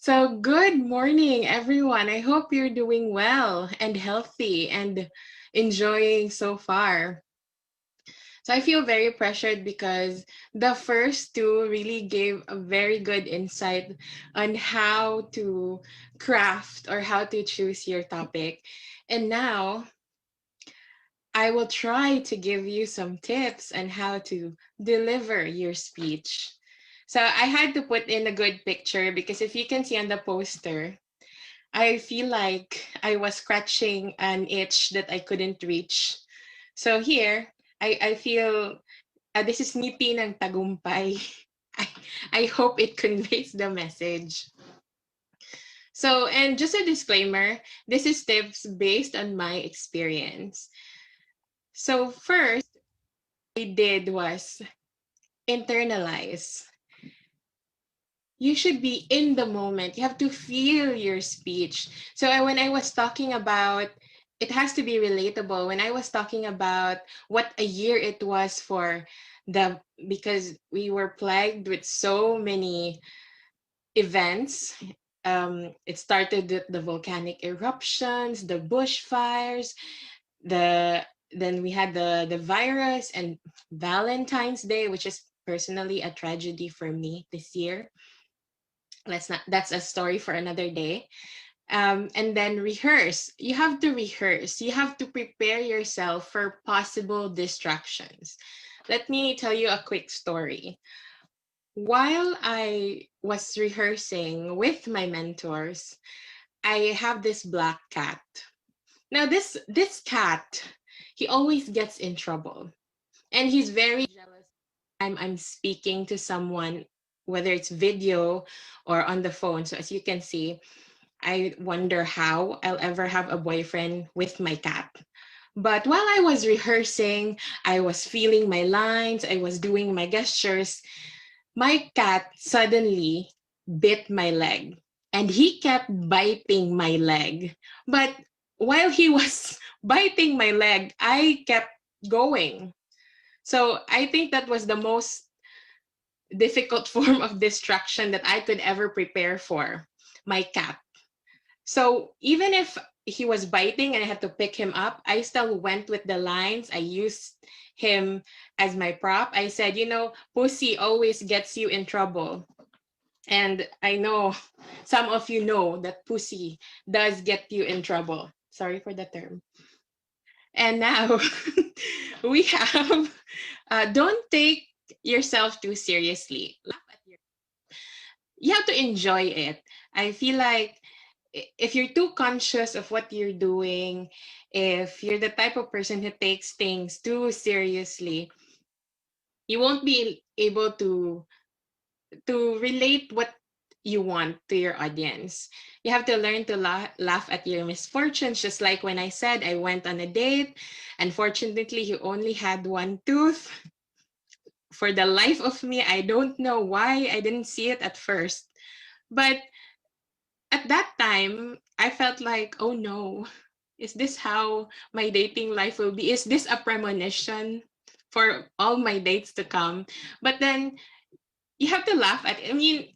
So good morning, everyone. I hope you're doing well and healthy and enjoying so far. So I feel very pressured because the first two really gave a very good insight on how to craft or how to choose your topic. And now I will try to give you some tips on how to deliver your speech. So I had to put in a good picture because if you can see on the poster, I feel like I was scratching an itch that I couldn't reach. So here, I feel this is ngiti ng tagumpay. I, I hope it conveys the message. So, and just a disclaimer, this is tips based on my experience. So first, I did was internalize. You should be in the moment. You have to feel your speech. So when I was talking about, it has to be relatable. When I was talking about what a year it was for because we were plagued with so many events. It started with the volcanic eruptions, the bushfires, then we had the virus and Valentine's Day, which is personally a tragedy for me this year. That's a story for another day. And then rehearse. You have to rehearse. You have to prepare yourself for possible distractions. Let me tell you a quick story. While I was rehearsing with my mentors, I have this black cat. Now this cat, he always gets in trouble. And he's very jealous. I'm speaking to someone, whether it's video or on the phone. So as you can see, I wonder how I'll ever have a boyfriend with my cat. But while I was rehearsing, I was feeling my lines, I was doing my gestures, my cat suddenly bit my leg and he kept biting my leg. But while he was biting my leg, I kept going. So I think that was the most difficult form of distraction that I could ever prepare for, my cat. So even if he was biting and I had to pick him up, I still went with the lines. I used him as my prop. I said, you know, pussy always gets you in trouble. And I know some of you know that pussy does get you in trouble. Sorry for the term. And now we have, don't take yourself too seriously. Laugh at you have to enjoy it. I feel like if you're too conscious of what you're doing, if you're the type of person who takes things too seriously, you won't be able to relate what you want to your audience. You have to learn to laugh at your misfortunes, just like when I said I went on a date. Unfortunately, he only had one tooth. For the life of me, I don't know why I didn't see it at first. But at that time, I felt like, oh no, is this how my dating life will be? Is this a premonition for all my dates to come? But then you have to laugh at it. I mean,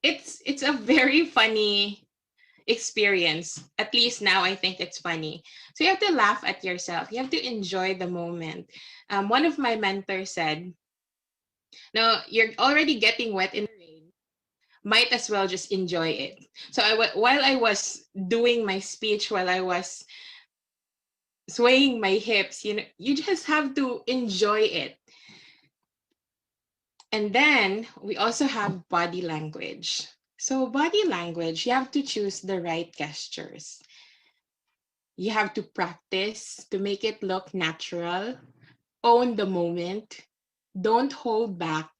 it's a very funny experience. At least now I think it's funny. So you have to laugh at yourself. You have to enjoy the moment. One of my mentors said, no, you're already getting wet in the rain. Might as well just enjoy it. So while I was doing my speech, while I was swaying my hips, you know, you just have to enjoy it. And then we also have body language. So body language, you have to choose the right gestures. You have to practice to make it look natural, own the moment, don't hold back,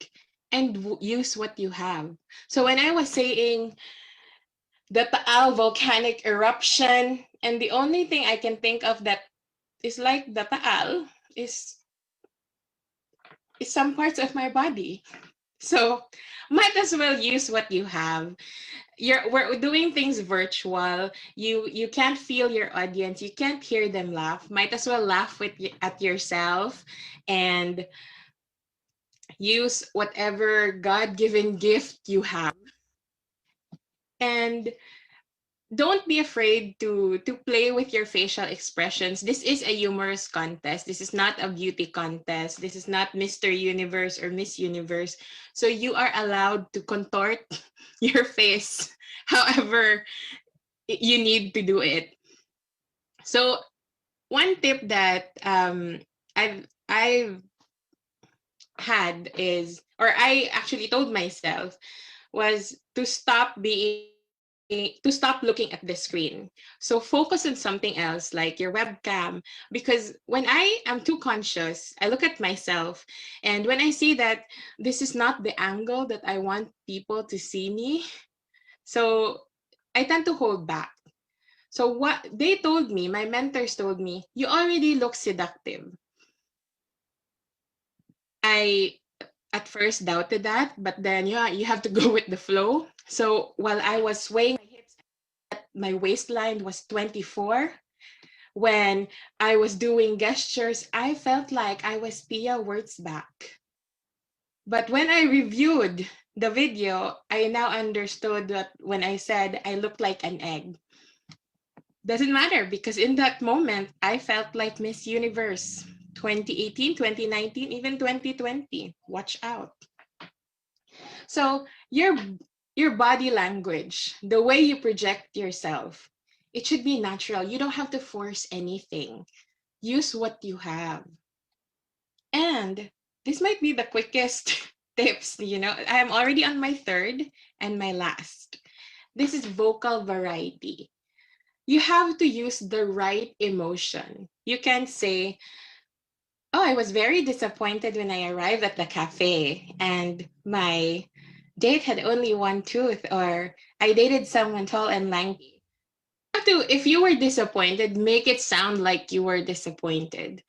and use what you have. So when I was saying the Taal volcanic eruption, and the only thing I can think of that is like the taal is some parts of my body. So might as well use what you have. We're doing things virtual. You can't feel your audience. You can't hear them laugh. Might as well laugh at yourself and use whatever God-given gift you have. And don't be afraid to play with your facial expressions. This is a humorous contest. This is not a beauty contest. This is not Mr. Universe or Miss Universe. So you are allowed to contort your face however you need to do it. So one tip that I've had is, or I actually told myself, was to stop looking at the screen. So focus on something else like your webcam, because when I am too conscious, I look at myself, and when I see that this is not the angle that I want people to see me, so I tend to hold back. So what they told me, my mentors told me, you already look seductive. I at first doubted that, but then you have to go with the flow. So while I was swaying my hips, my waistline was 24. When I was doing gestures, I felt like I was Pia Wurtzbach. But when I reviewed the video, I now understood that when I said I looked like an egg. Doesn't matter, because in that moment, I felt like Miss Universe 2018, 2019, even 2020. Watch out. So your body language, the way you project yourself, it should be natural. You don't have to force anything. Use what you have. And this might be the quickest tips, I'm already on my third and my last. This is vocal variety. You have to use the right emotion. You can't say, oh, I was very disappointed when I arrived at the cafe and my date had only one tooth, or I dated someone tall and lanky. If you were disappointed, make it sound like you were disappointed.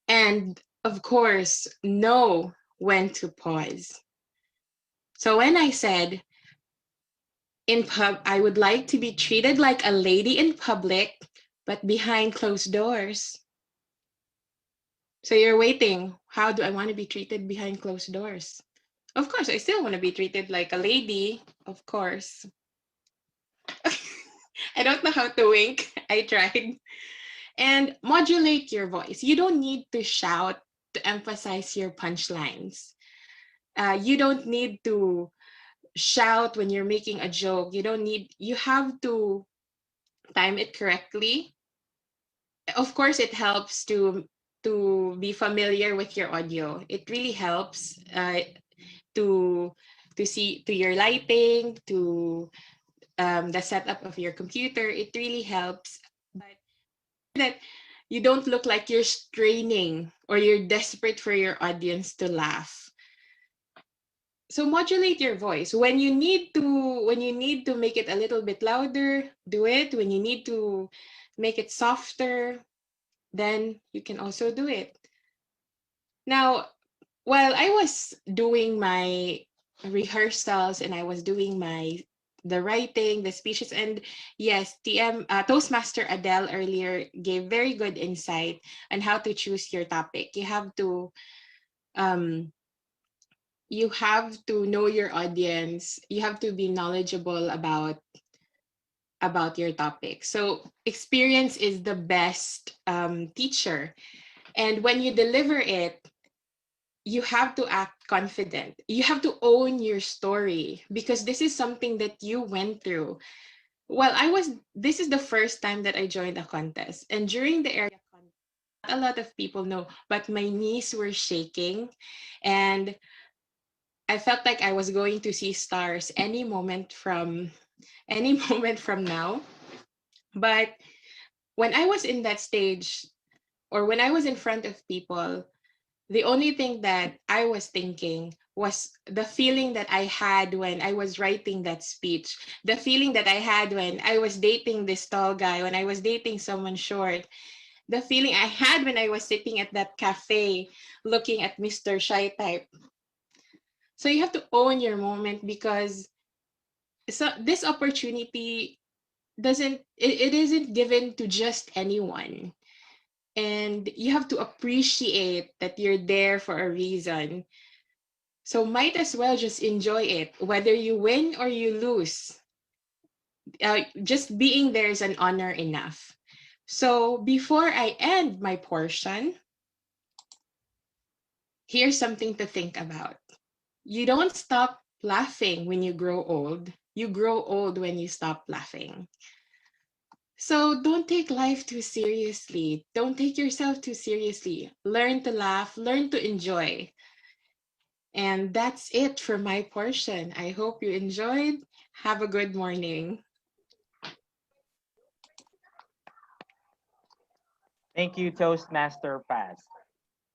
And of course, know when to pause. So when I said, I would like to be treated like a lady in public, but behind closed doors. So you're waiting, how do I want to be treated behind closed doors? Of course, I still want to be treated like a lady, of course. I don't know how to wink. I tried. And modulate your voice. You don't need to shout to emphasize your punchlines. You don't need to shout when you're making a joke. You have to time it correctly. Of course, it helps to be familiar with your audio. It really helps to see to your lighting, to the setup of your computer. It really helps, but that you don't look like you're straining or you're desperate for your audience to laugh. So modulate your voice. When you need to make it a little bit louder, do it. When you need to make it softer, then you can also do it. Now, while I was doing my rehearsals and I was doing the writing, the speeches, and yes, Toastmaster Adelle earlier gave very good insight on how to choose your topic. You have to know your audience. You have to be knowledgeable about your topic. So experience is the best teacher. And when you deliver it, you have to act confident. You have to own your story, because this is something that you went through. Well, this is the first time that I joined a contest. And during the area contest, not a lot of people know, but my knees were shaking. And I felt like I was going to see stars any moment from now. But when I was in that stage, or when I was in front of people, the only thing that I was thinking was the feeling that I had when I was writing that speech, the feeling that I had when I was dating this tall guy, when I was dating someone short. the feeling I had when I was sitting at that cafe looking at Mr. Shy Type. So you have to own your moment, because this opportunity it isn't given to just anyone. And you have to appreciate that you're there for a reason. So might as well just enjoy it, whether you win or you lose. Just being there is an honor enough. So before I end my portion, here's something to think about. You don't stop laughing when you grow old. You grow old when you stop laughing. So don't take life too seriously. Don't take yourself too seriously. Learn to laugh, learn to enjoy. And that's it for my portion. I hope you enjoyed. Have a good morning. Thank you, Toastmaster Paz.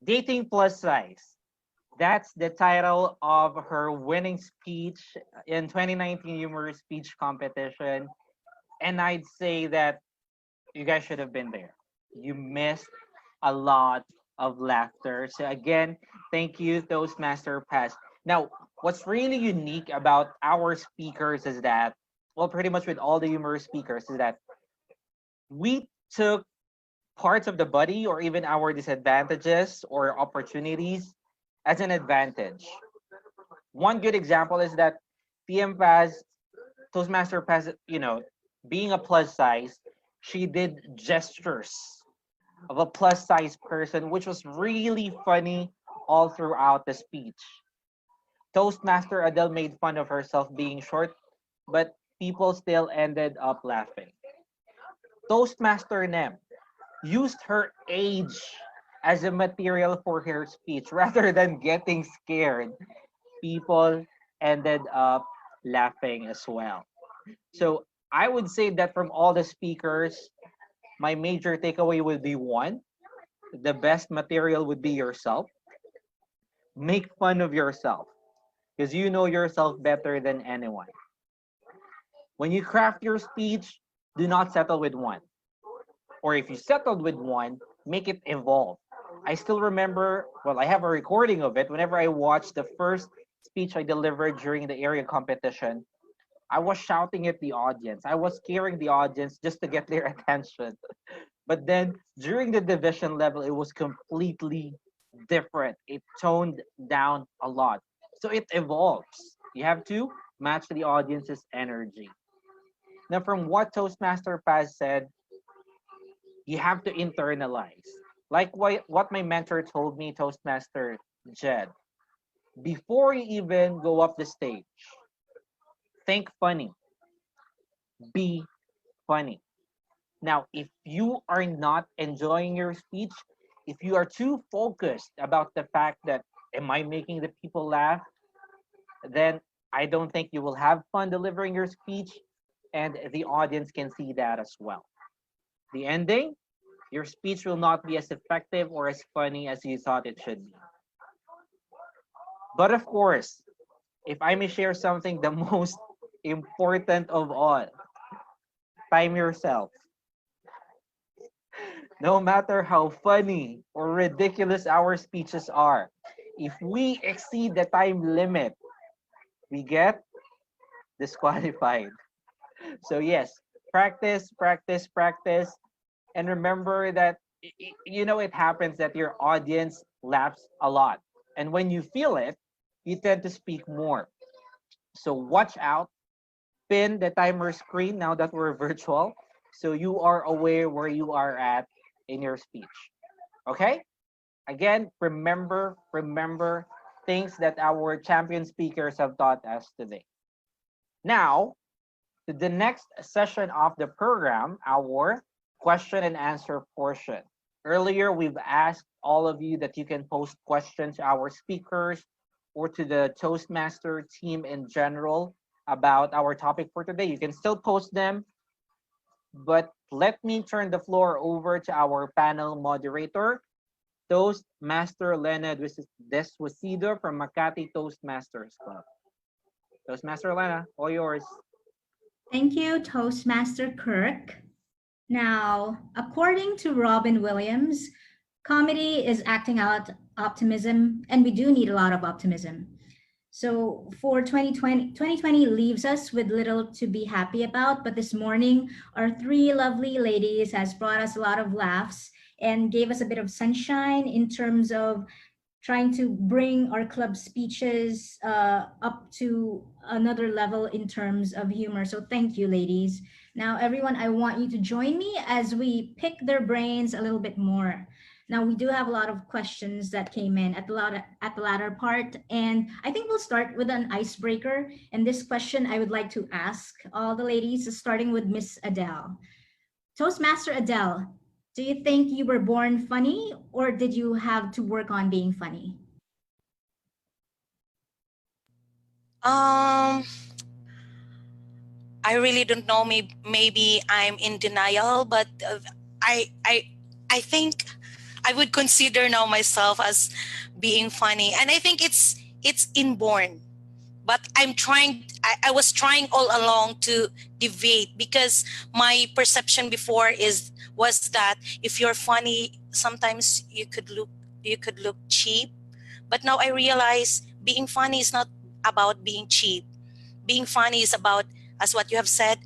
Dating plus size. That's the title of her winning speech in 2019 Humorous Speech Competition. And I'd say that you guys should have been there. You missed a lot of laughter. So again, thank you, Toastmaster Paz. Now, what's really unique about our speakers is that, well, pretty much with all the humorous speakers, is that we took parts of the body or even our disadvantages or opportunities as an advantage. One good example is that PM Paz, Toastmaster Paz, being a plus size, she did gestures of a plus size person, which was really funny all throughout the speech. Toastmaster Adelle made fun of herself being short, but people still ended up laughing. Toastmaster Nem used her age as a material for her speech rather than getting scared. People ended up laughing as well. So I would say that from all the speakers, my major takeaway would be one, the best material would be yourself. Make fun of yourself because you know yourself better than anyone. When you craft your speech, do not settle with one. Or if you settled with one, make it evolve. I still remember, well, I have a recording of it. Whenever I watched the first speech I delivered during the area competition, I was shouting at the audience. I was scaring the audience just to get their attention. But then during the division level, it was completely different. It toned down a lot. So it evolves. You have to match the audience's energy. Now, from what Toastmaster Paz said, you have to internalize. Like what my mentor told me, Toastmaster Jed, before you even go up the stage, think funny. Be funny. Now, if you are not enjoying your speech, if you are too focused about the fact that, am I making the people laugh? Then I don't think you will have fun delivering your speech, and the audience can see that as well. The ending, your speech will not be as effective or as funny as you thought it should be. But of course, if I may share something, the most important of all, time yourself. No matter how funny or ridiculous our speeches are, if we exceed the time limit, we get disqualified. So yes, practice, practice, practice. And remember that, it happens that your audience laughs a lot. And when you feel it, you tend to speak more. So watch out, pin the timer screen now that we're virtual, so you are aware where you are at in your speech. Okay? Again, remember things that our champion speakers have taught us today. Now, to the next session of the program, our question and answer portion. Earlier, we've asked all of you that you can post questions to our speakers or to the Toastmaster team in general about our topic for today. You can still post them, but let me turn the floor over to our panel moderator, Toastmaster Lenna Desuasido from Makati Toastmasters Club. Toastmaster Lenna, all yours. Thank you, Toastmaster Kirk. Now, according to Robin Williams, comedy is acting out optimism, and we do need a lot of optimism. So for 2020 leaves us with little to be happy about, but this morning, our three lovely ladies has brought us a lot of laughs and gave us a bit of sunshine in terms of trying to bring our club speeches up to another level in terms of humor. So thank you, ladies. Now, everyone, I want you to join me as we pick their brains a little bit more. Now, we do have a lot of questions that came in at the latter part, and I think we'll start with an icebreaker. And this question I would like to ask all the ladies, starting with Miss Adele. Toastmaster Adele, do you think you were born funny or did you have to work on being funny? I really don't know. Maybe I'm in denial, but I I I think I would consider now myself as being funny, and I think it's inborn. But I was trying all along to deviate because my perception before was that if you're funny, sometimes you could look cheap. But now I realize being funny is not about being cheap. Being funny is about, as what you have said,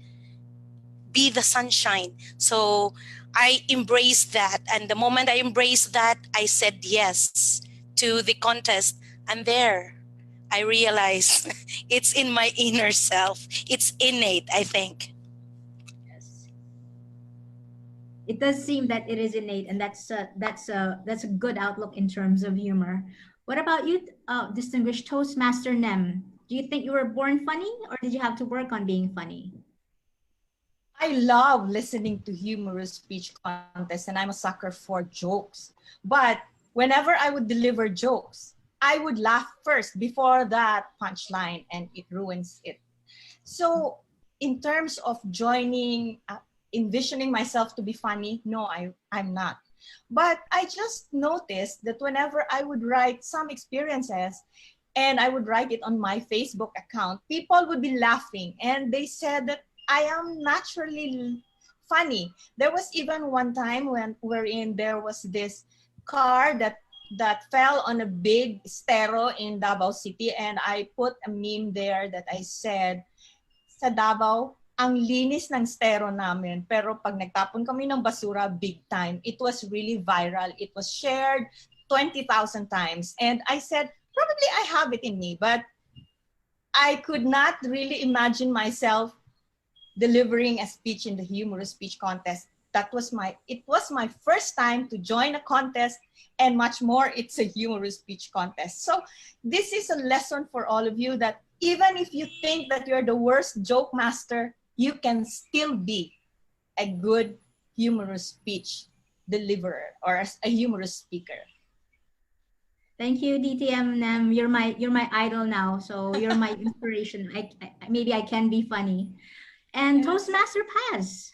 be the sunshine. So I embraced that. And the moment I embraced that, I said yes to the contest. And there, I realized it's in my inner self. It's innate, I think. Yes. It does seem that it is innate, and that's a good outlook in terms of humor. What about you, distinguished Toastmaster Nem? Do you think you were born funny, or did you have to work on being funny? I love listening to humorous speech contests, and I'm a sucker for jokes. But whenever I would deliver jokes, I would laugh first before that punchline, and it ruins it. So in terms of envisioning myself to be funny, no, I'm not. But I just noticed that whenever I would write some experiences and I would write it on my Facebook account, people would be laughing, and they said that I am naturally funny. There was even one time wherein there was this car that fell on a big estero in Davao City, and I put a meme there that I said, sa Davao, ang linis ng estero namin, pero pag nagtapon kami ng basura, big time. It was really viral. It was shared 20,000 times. And I said, probably I have it in me, but I could not really imagine myself delivering a speech in the humorous speech contest. It was my first time to join a contest, and much more, it's a humorous speech contest. So this is a lesson for all of you that even if you think that you're the worst joke master, you can still be a good humorous speech deliverer or a humorous speaker. Thank you, DTM Nem. You're my idol now, so you're my inspiration. Maybe I can be funny. And Toastmaster Paz,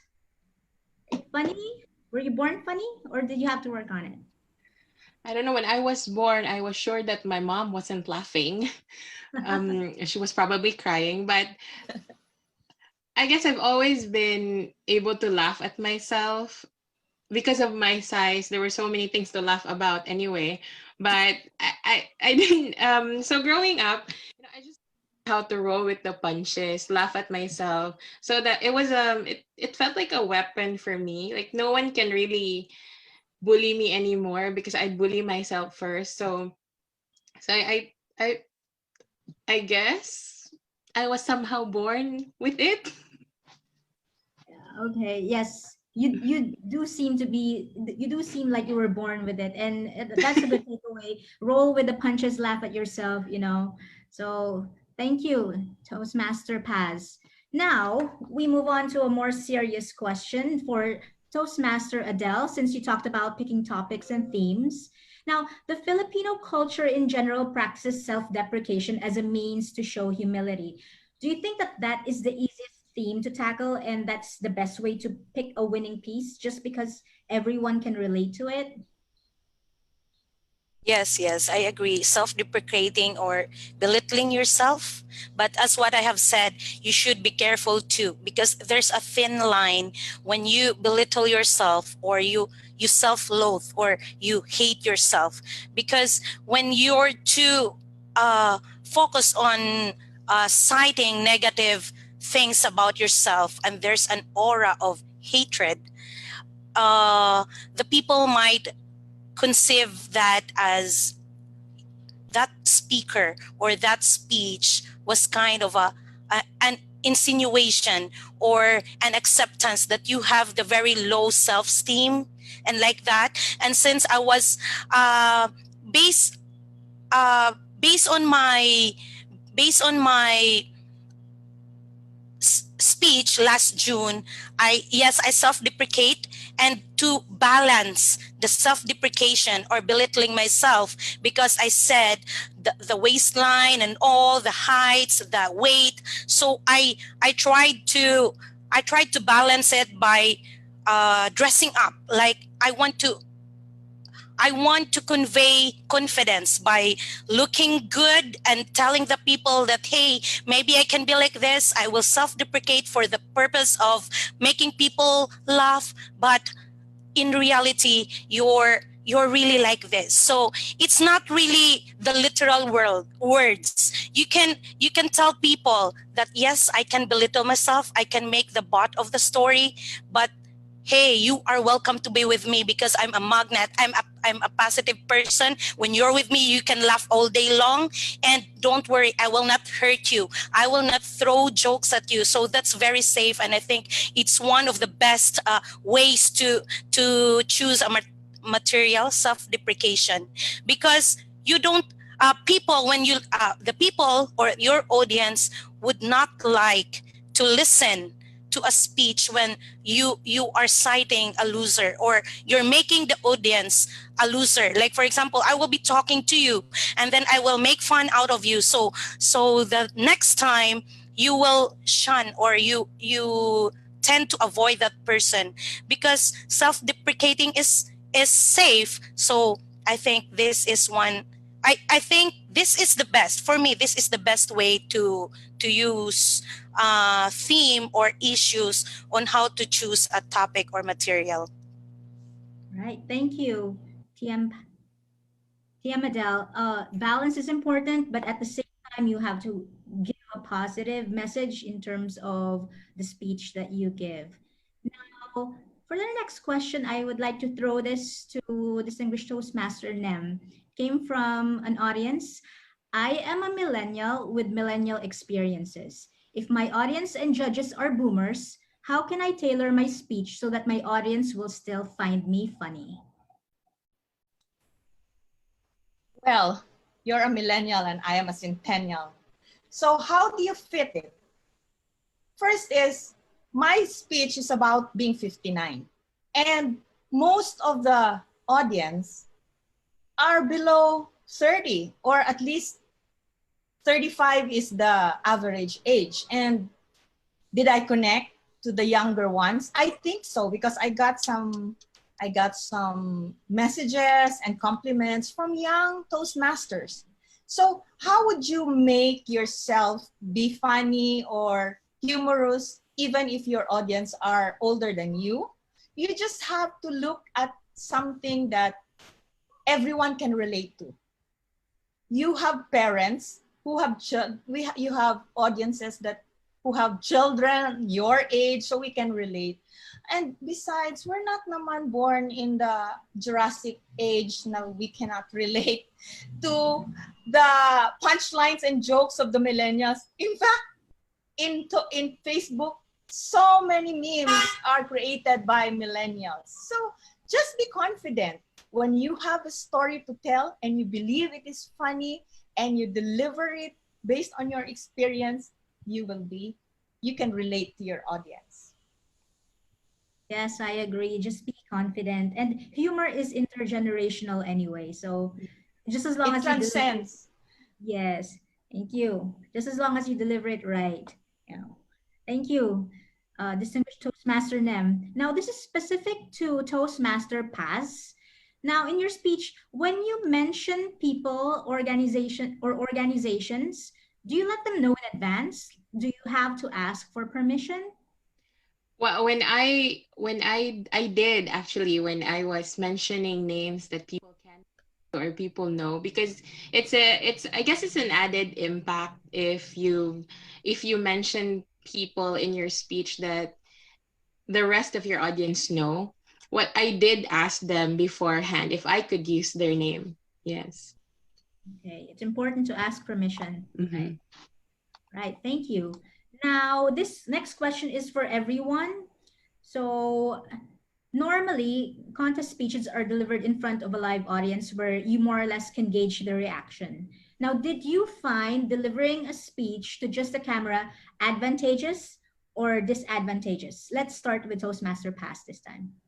funny? Were you born funny, or did you have to work on it? I don't know. When I was born, I was sure that my mom wasn't laughing. She was probably crying, but I guess I've always been able to laugh at myself because of my size. There were so many things to laugh about anyway, but I didn't. So growing up, I just how to roll with the punches, laugh at myself, so that it was it felt like a weapon for me. Like no one can really bully me anymore because I bully myself first. So I guess I was somehow born with it. Okay, yes. You do seem like you were born with it, and that's a good takeaway. Roll with the punches, laugh at yourself, So thank you, Toastmaster Paz. Now we move on to a more serious question for Toastmaster Adele, since you talked about picking topics and themes. Now, the Filipino culture in general practices self-deprecation as a means to show humility. Do you think that that is the easiest theme to tackle and that's the best way to pick a winning piece just because everyone can relate to it? Yes, yes, I agree. Self-deprecating or belittling yourself. But as what I have said, you should be careful too, because there's a thin line when you belittle yourself or you self-loathe or you hate yourself. Because when you're too focused on citing negative things about yourself and there's an aura of hatred, the people might conceive that as that speaker or that speech was kind of an insinuation or an acceptance that you have the very low self-esteem and like that. And since I was based uh, based on my based on my speech last June, I self-deprecate, and to balance the self-deprecation or belittling myself, because I said the waistline and all the heights, the weight. So I tried to balance it by dressing up. Like I want to convey confidence by looking good and telling the people that, hey, maybe I can be like this. I will self-deprecate for the purpose of making people laugh. But in reality, you're really like this. So it's not really the literal words. You can tell people that, yes, I can belittle myself. I can make the butt of the story, but hey, you are welcome to be with me because I'm a magnet. I'm a positive person. When you're with me, you can laugh all day long. And don't worry, I will not hurt you. I will not throw jokes at you. So that's very safe. And I think it's one of the best ways to choose a material self-deprecation, because you don't people when you the people or your audience would not like to listen to a speech when you are citing a loser or you're making the audience a loser. Like, for example, I will be talking to you and then I will make fun out of you, so the next time you will shun or you tend to avoid that person, because self-deprecating is safe. So I think this is one, I think this is the best for me. This is the best way to use theme or issues on how to choose a topic or material. Right. Thank you, TM Adele. Balance is important, but at the same time, you have to give a positive message in terms of the speech that you give. Now, for the next question, I would like to throw this to distinguished Toastmaster Nem. Came from an audience. I am a millennial with millennial experiences. If my audience and judges are boomers, how can I tailor my speech so that my audience will still find me funny? Well, you're a millennial and I am a centennial. So how do you fit it? First is, my speech is about being 59. And most of the audience are below 30, or at least 35 is the average age. And did I connect to the younger ones? I think so, because I got some messages and compliments from young Toastmasters. So how would you make yourself be funny or humorous even if your audience are older than you? You just have to look at something that everyone can relate to. You have parents who have you have audiences who have children your age, so we can relate. And besides, we're not naman born in the Jurassic age. Now we cannot relate to the punchlines and jokes of the millennials. In fact, in Facebook, so many memes are created by millennials. So just be confident. When you have a story to tell and you believe it is funny and you deliver it based on your experience, you can relate to your audience. Yes, I agree. Just be confident. And humor is intergenerational anyway. So just as long It as you transcends. yes, thank you. Just as long as you deliver it right. Thank you, distinguished Toastmaster Nem. Now, this is specific to Toastmaster Paz. Now, in your speech, when you mention people, organizations, do you let them know in advance? Do you have to ask for permission? Well, when I did actually, when I was mentioning names that people can or people know, because it's I guess it's an added impact if you mention people in your speech that the rest of your audience know. What I did ask them beforehand if I could use their name. Yes. Okay, it's important to ask permission. Mhm. Right, thank you. Now, this next question is for everyone. So, normally, contest speeches are delivered in front of a live audience where you more or less can gauge the reaction. Now, did you find delivering a speech to just the camera advantageous or disadvantageous? Let's start with Toastmaster Pass this time.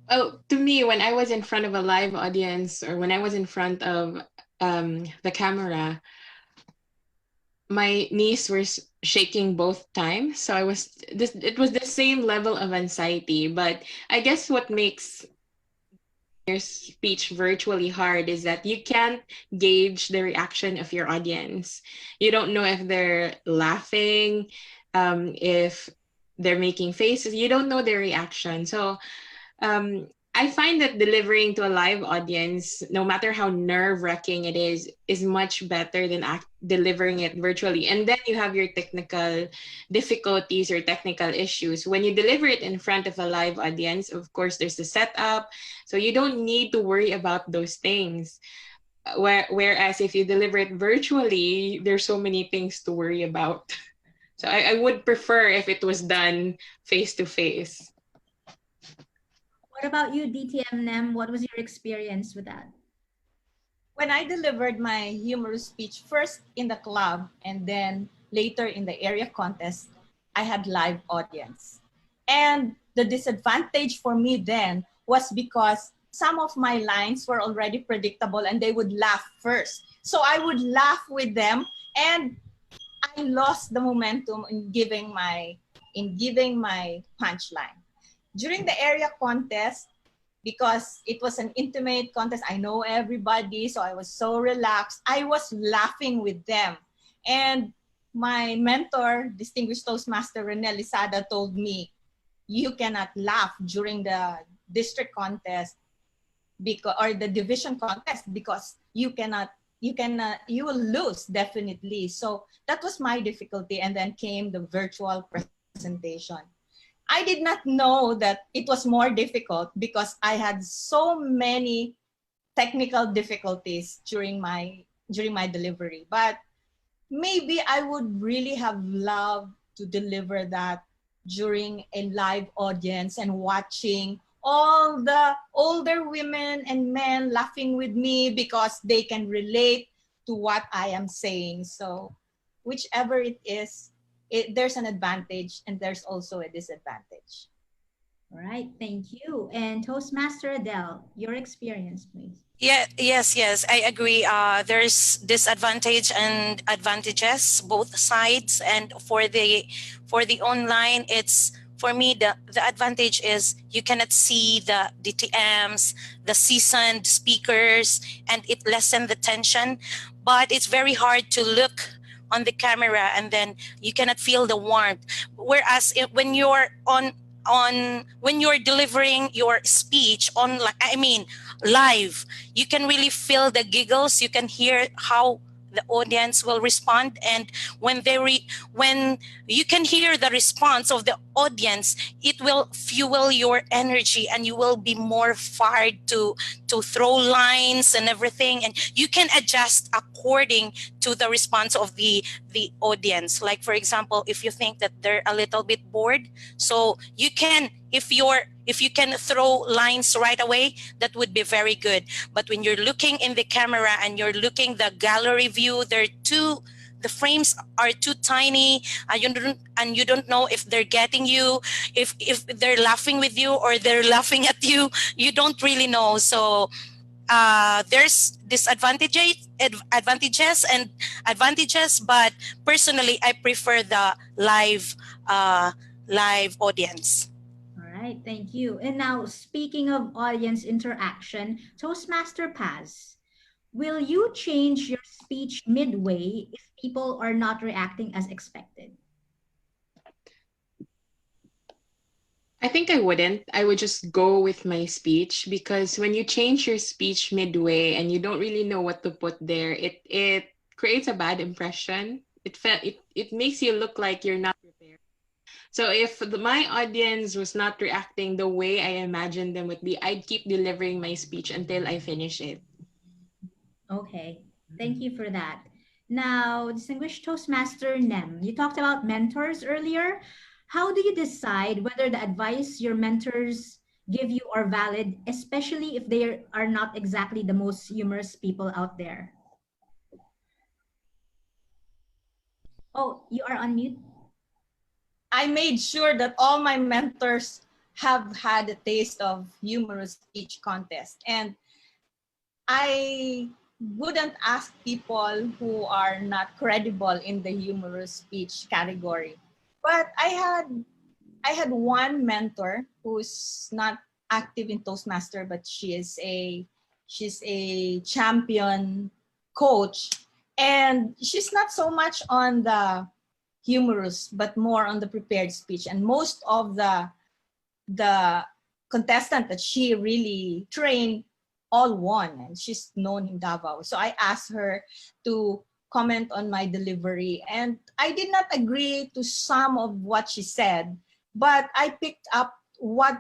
Oh, to me, when I was in front of a live audience or when I was in front of the camera, my knees were shaking both times. So it was the same level of anxiety. But I guess what makes your speech virtually hard is that you can't gauge the reaction of your audience. You don't know if they're laughing, if they're making faces. You don't know their reaction. So I find that delivering to a live audience, no matter how nerve-wracking it is much better than delivering it virtually. And then you have your technical difficulties or technical issues. When you deliver it in front of a live audience, of course, there's the setup. So you don't need to worry about those things. Whereas if you deliver it virtually, there's so many things to worry about. So I would prefer if it was done face-to-face. What about you, DTM Nem? What was your experience with that? When I delivered my humorous speech first in the club and then later in the area contest, I had live audience. And the disadvantage for me then was because some of my lines were already predictable and they would laugh first. So I would laugh with them and I lost the momentum in giving my punchline. During the area contest, because it was an intimate contest, I know everybody, so I was so relaxed. I was laughing with them. And my mentor, distinguished Toastmaster Lizada, told me, you cannot laugh during the district contest or the division contest because you will lose definitely. So that was my difficulty. And then came the virtual presentation. I did not know that it was more difficult because I had so many technical difficulties during my delivery. But maybe I would really have loved to deliver that during a live audience and watching all the older women and men laughing with me because they can relate to what I am saying. So whichever it is, there's an advantage and there's also a disadvantage. All right, thank you. And Toastmaster Adelle, your experience, please. Yes, I agree. There's disadvantage and advantages, both sides. And for the online, it's for me the advantage is you cannot see the DTMs, the seasoned speakers, and it lessens the tension. But it's very hard to look on the camera and then you cannot feel the warmth. Whereas when you're when you're delivering your speech live, you can really feel the giggles. You can hear how the audience will respond, and when you can hear the response of the audience, it will fuel your energy and you will be more fired to throw lines and everything, and you can adjust according to the response of the audience. Like for example, if you think that they're a little bit bored, so you can, if you can throw lines right away, that would be very good. But when you're looking in the camera and you're looking the gallery view, the frames are too tiny, and you don't know if they're getting you, if they're laughing with you or they're laughing at you. You don't really know. So there's advantages and advantages, but personally I prefer the live audience. All right, thank you. And now, speaking of audience interaction, Toastmaster Paz, will you change your speech midway if people are not reacting as expected? I think I wouldn't. I would just go with my speech, because when you change your speech midway and you don't really know what to put there, it creates a bad impression. It makes you look like you're not prepared. So if my audience was not reacting the way I imagined them would be, I'd keep delivering my speech until I finish it. Okay, thank you for that. Now, distinguished Toastmaster Nem, you talked about mentors earlier. How do you decide whether the advice your mentors give you are valid, especially if they are not exactly the most humorous people out there? Oh, you are on mute. I made sure that all my mentors have had a taste of humorous speech contest. And I wouldn't ask people who are not credible in the humorous speech category. But I had one mentor who's not active in Toastmaster, but she's a champion coach. And she's not so much on the humorous, but more on the prepared speech. And most of the contestant that she really trained all won, and she's known in Davao. So I asked her to comment on my delivery, and I did not agree to some of what she said, but I picked up what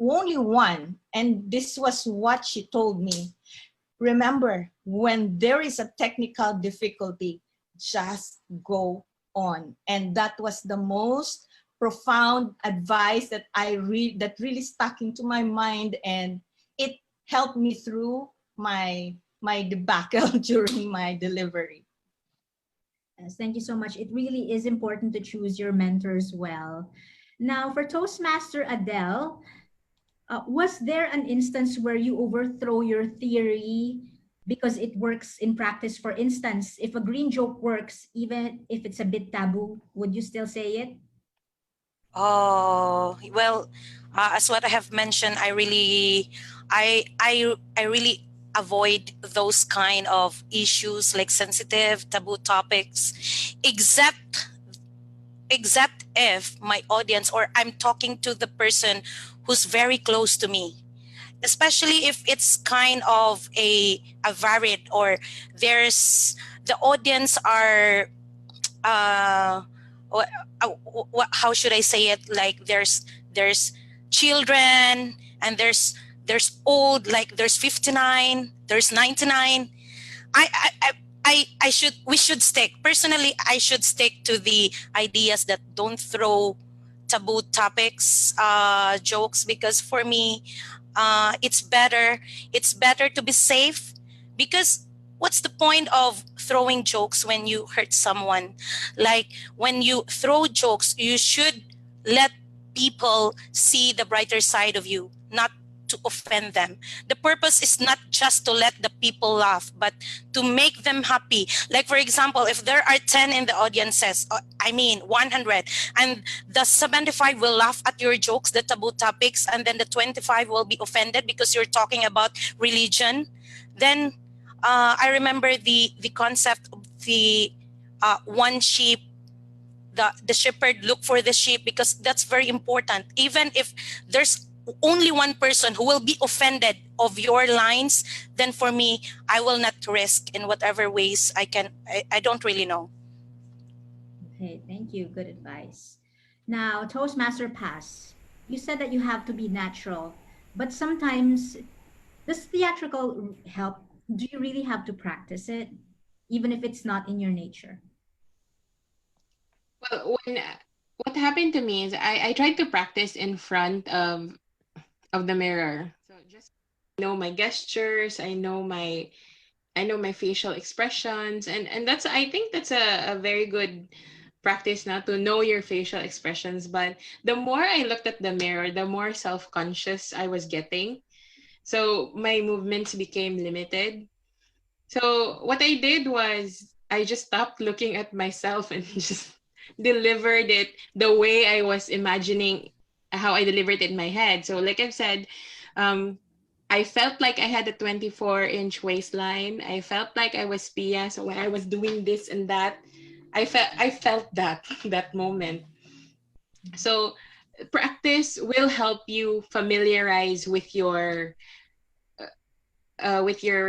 only one, and this was what she told me. Remember, when there is a technical difficulty, just go on. And that was the most profound advice that that really stuck into my mind, and it helped me through my debacle during my delivery. Yes, thank you so much. It really is important to choose your mentors well. Now, for Toastmaster Adelle, was there an instance where you overthrow your theory because it works in practice? For instance, if a green joke works, even if it's a bit taboo, would you still say it? Oh, well, as what I have mentioned, I really avoid those kind of issues, like sensitive taboo topics, except if my audience, or I'm talking to the person who's very close to me, especially if it's kind of a varied, or there's the audience are what, how should I say it, like there's children, and there's old, like there's 59, there's 99. We should stick, personally, I should stick to the ideas that don't throw taboo topics, jokes, because for me, it's better to be safe, because what's the point of throwing jokes when you hurt someone? Like, when you throw jokes, you should let people see the brighter side of you, not to offend them. The purpose is not just to let the people laugh, but to make them happy. Like, for example, if there are 10 in the audiences, 100, and the 75 will laugh at your jokes, the taboo topics, and then the 25 will be offended because you're talking about religion, then I remember the concept of the one sheep, the shepherd look for the sheep, because that's very important. Even if there's only one person who will be offended of your lines, then for me, I will not risk in whatever ways I can. I don't really know. Okay, thank you. Good advice. Now, Toastmaster Pass, you said that you have to be natural, but sometimes does theatrical help? Do you really have to practice it, even if it's not in your nature? Well, what happened to me is I tried to practice in front of the mirror. So just know my gestures, I know my facial expressions, and that's, I think that's a very good practice now, to know your facial expressions. But the more I looked at the mirror, the more self-conscious I was getting. So my movements became limited. So what I did was I just stopped looking at myself and just delivered it the way I was imagining how I delivered it in my head. So like I've said, I felt like I had a 24-inch waistline. I felt like I was Pia. So when I was doing this and that, I felt that that moment. So practice will help you familiarize with your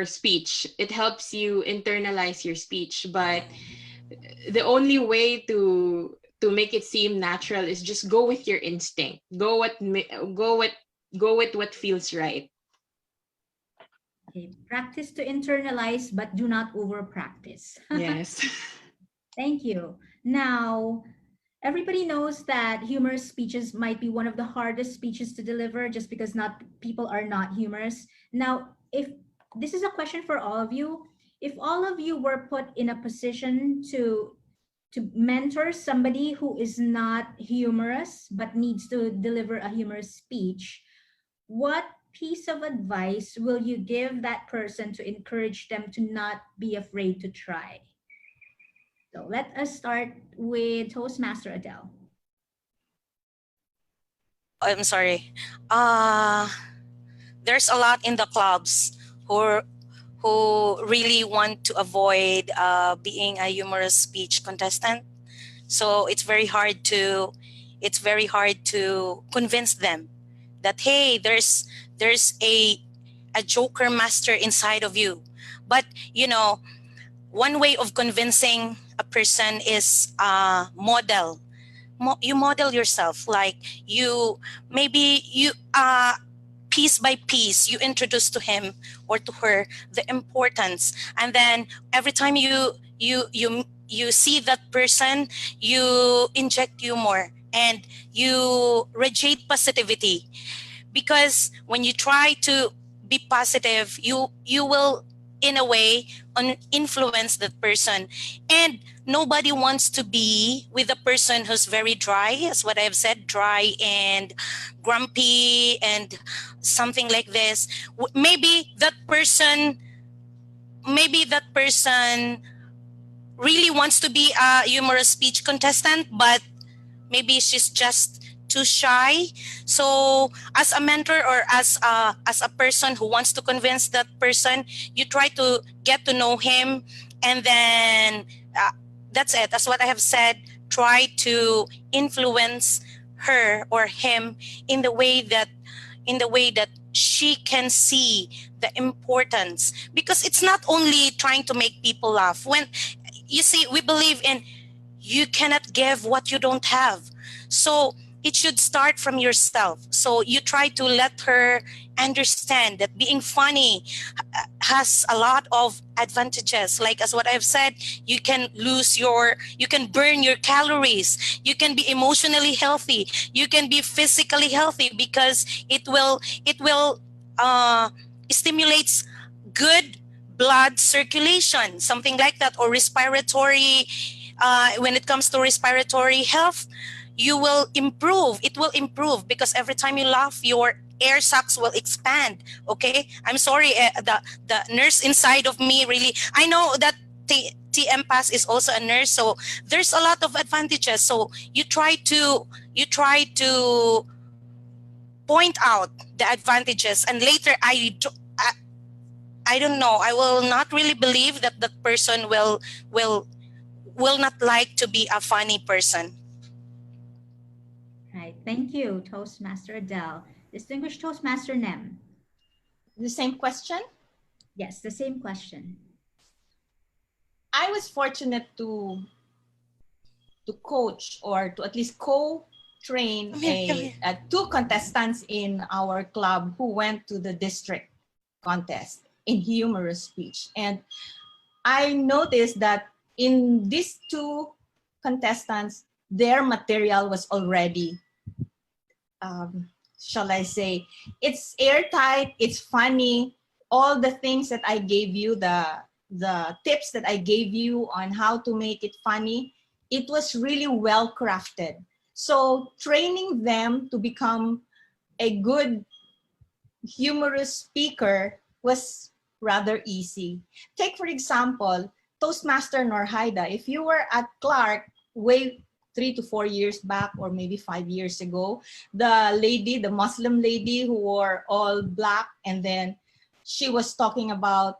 speech. It helps you internalize your speech, but the only way to make it seem natural is just go with your instinct. Go with what feels right. Okay. Practice to internalize, but do not over practice. Yes. Thank you. Now, everybody knows that humorous speeches might be one of the hardest speeches to deliver just because not people are not humorous. Now, if this is a question for all of you, if all of you were put in a position to mentor somebody who is not humorous but needs to deliver a humorous speech, what piece of advice will you give that person to encourage them to not be afraid to try? So let us start with Toastmaster Adelle. I'm sorry. There's a lot in the clubs who really want to avoid being a humorous speech contestant. So it's very hard to convince them that, hey, there's a joker master inside of you. But you know, one way of convincing a person is model. You model yourself, like you piece by piece you introduce to him or to her the importance, and then every time you see that person, you inject humor and you radiate positivity, because when you try to be positive, you will in a way influence that person. And nobody wants to be with a person who's very dry, as what I've said, dry and grumpy and something like this. Maybe that person really wants to be a humorous speech contestant, but maybe she's just too shy. So as a mentor or as a person who wants to convince that person, you try to get to know him, and then that's it. That's what I have said. Try to influence her or him in the way that she can see the importance, because it's not only trying to make people laugh. When you see, we believe in you cannot give what you don't have. So it should start from yourself. So you try to let her understand that being funny has a lot of advantages. Like as what I've said, you can burn your calories. You can be emotionally healthy. You can be physically healthy, because it will stimulates good blood circulation, something like that, or respiratory. When it comes to respiratory health, you will improve. It will improve because every time you laugh, your air sacs will expand. Okay, I'm sorry, the nurse inside of me really. I know that TM Pass is also a nurse, so there's a lot of advantages. So you try to point out the advantages, and later I don't know. I will not really believe that that person will not like to be a funny person. Right. Thank you, Toastmaster Adelle. Distinguished Toastmaster Nem. The same question? Yes, the same question. I was fortunate to coach, or to at least co-train two contestants in our club who went to the district contest in humorous speech. And I noticed that in these two contestants, their material was already, shall I say, it's airtight, it's funny. All the things that I gave you, the tips that I gave you on how to make it funny, it was really well crafted. So training them to become a good humorous speaker was rather easy. Take, for example, Toastmaster Norhaida. If you were at Clark way 3 to 4 years back, or maybe 5 years ago. The Muslim lady who wore all black, and then she was talking about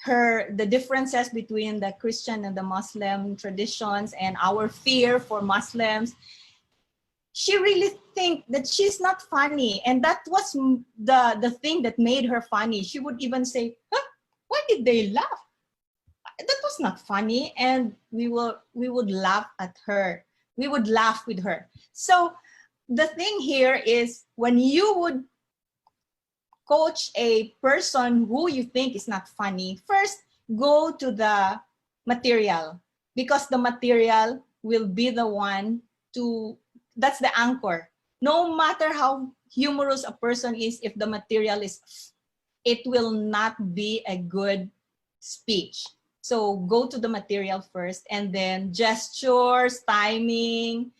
the differences between the Christian and the Muslim traditions and our fear for Muslims. She really think that she's not funny, and that was the thing that made her funny. She would even say, huh, why did they laugh? That was not funny. And we would laugh at her. We would laugh with her. So the thing here is, when you would coach a person who you think is not funny, first go to the material, because the material will be the one that's the anchor. No matter how humorous a person is, if the material is, it will not be a good speech. So go to the material first, and then gestures, timing,